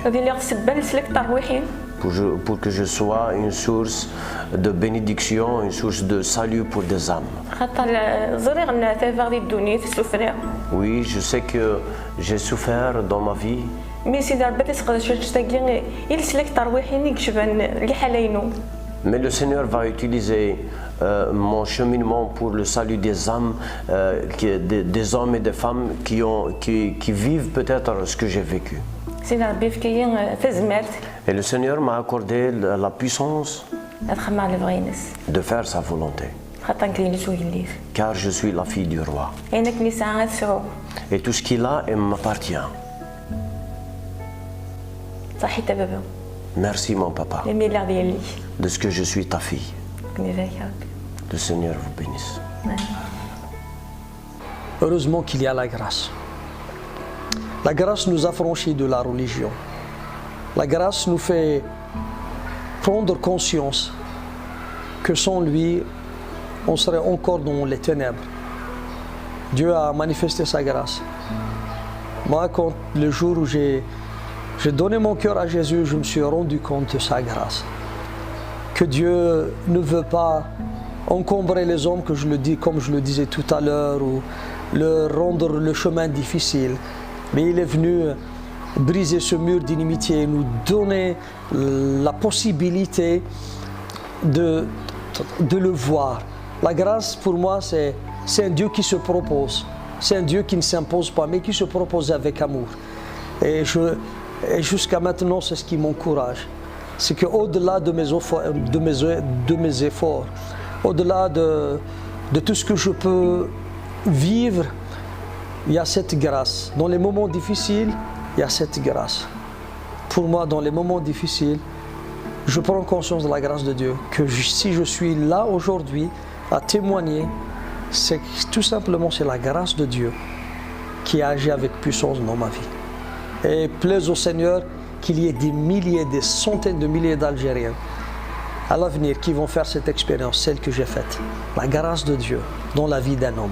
Pour que je sois une source de bénédiction, une source de salut pour des âmes. Oui, je sais que j'ai souffert dans ma vie. Mais le Seigneur va utiliser mon cheminement pour le salut des âmes, des hommes et des femmes qui vivent peut-être ce que j'ai vécu. Et le Seigneur m'a accordé la puissance de faire sa volonté. Car je suis la fille du roi. Et tout ce qu'il a m'appartient. Merci mon papa de ce que je suis ta fille. Le Seigneur vous bénisse. Heureusement qu'il y a la grâce. La grâce nous affranchit de la religion. La grâce nous fait prendre conscience que sans lui, on serait encore dans les ténèbres. Dieu a manifesté sa grâce. Moi, quand le jour où j'ai donné mon cœur à Jésus, je me suis rendu compte de sa grâce. Que Dieu ne veut pas encombrer les hommes, que je le dis comme je le disais tout à l'heure, ou leur rendre le chemin difficile. Mais il est venu briser ce mur d'inimitié et nous donner la possibilité de le voir. La grâce, pour moi, c'est un Dieu qui se propose. C'est un Dieu qui ne s'impose pas, mais qui se propose avec amour. Et jusqu'à maintenant, c'est ce qui m'encourage. C'est qu'au-delà de mes efforts, au-delà de tout ce que je peux vivre, il y a cette grâce. Dans les moments difficiles, il y a cette grâce. Pour moi, dans les moments difficiles, je prends conscience de la grâce de Dieu. Que si je suis là aujourd'hui à témoigner, c'est tout simplement c'est la grâce de Dieu qui agit avec puissance dans ma vie. Et plaise au Seigneur qu'il y ait des milliers, des centaines de milliers d'Algériens à l'avenir qui vont faire cette expérience, celle que j'ai faite. La grâce de Dieu dans la vie d'un homme.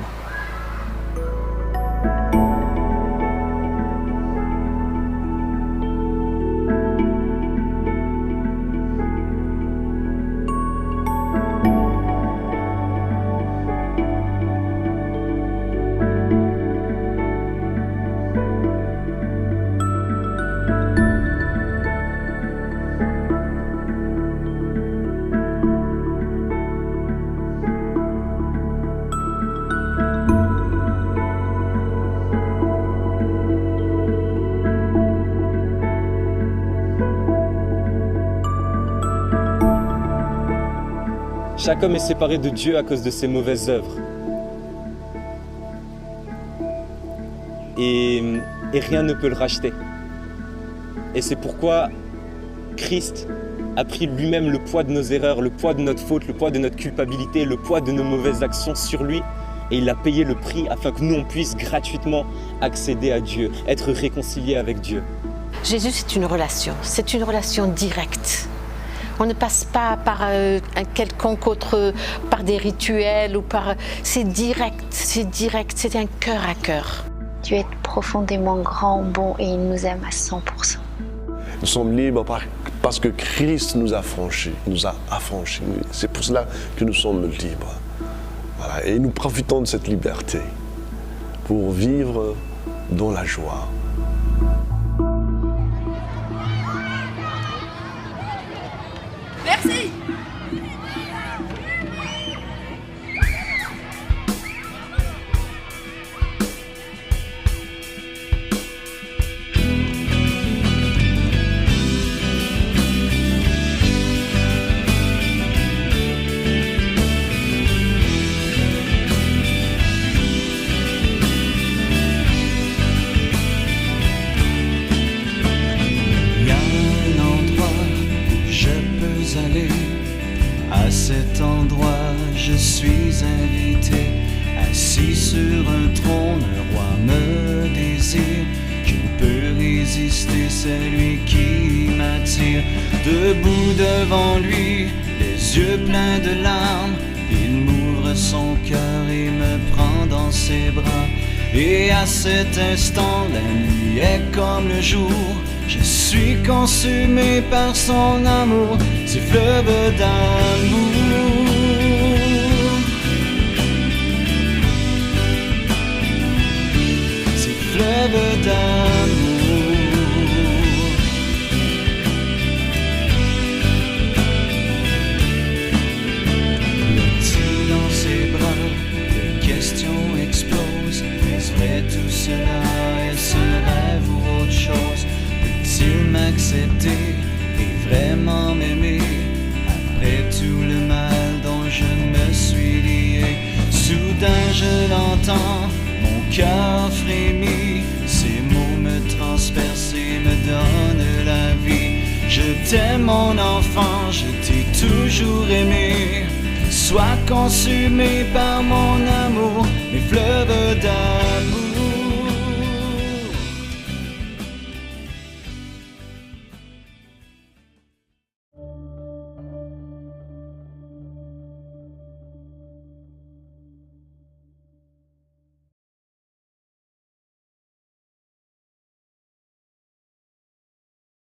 Chaque homme est séparé de Dieu à cause de ses mauvaises œuvres. Et rien ne peut le racheter. Et c'est pourquoi Christ a pris lui-même le poids de nos erreurs, le poids de notre faute, le poids de notre culpabilité, le poids de nos mauvaises actions sur lui. Et il a payé le prix afin que nous, on puisse gratuitement accéder à Dieu, être réconciliés avec Dieu. Jésus, c'est une relation directe. On ne passe pas par un quelconque autre, par des rituels ou par... C'est direct, c'est un cœur à cœur. Dieu est profondément grand, bon et il nous aime à 100%. Nous sommes libres parce que Christ nous a affranchis. C'est pour cela que nous sommes libres. Voilà. Et nous profitons de cette liberté pour vivre dans la joie. Merci. À cet endroit, je suis invité, assis sur un trône, un roi me désire. Je ne peux résister, c'est lui qui m'attire. Debout devant lui, les yeux pleins de larmes, il m'ouvre son cœur et me prend dans ses bras. Et à cet instant, la nuit est comme le jour. Je suis consumé par son amour, ces fleuves d'amour. Ces fleuves d'amour. Blotti dans ses bras, les questions explosent. Est-ce vrai tout cela? Est-ce un rêve ou autre chose? Peut-il m'accepter et vraiment m'aimer après tout le mal dont je me suis lié? Soudain je l'entends, mon cœur frémit, ces mots me transpercent et me donnent la vie. Je t'aime mon enfant, je t'ai toujours aimé, sois consumé par mon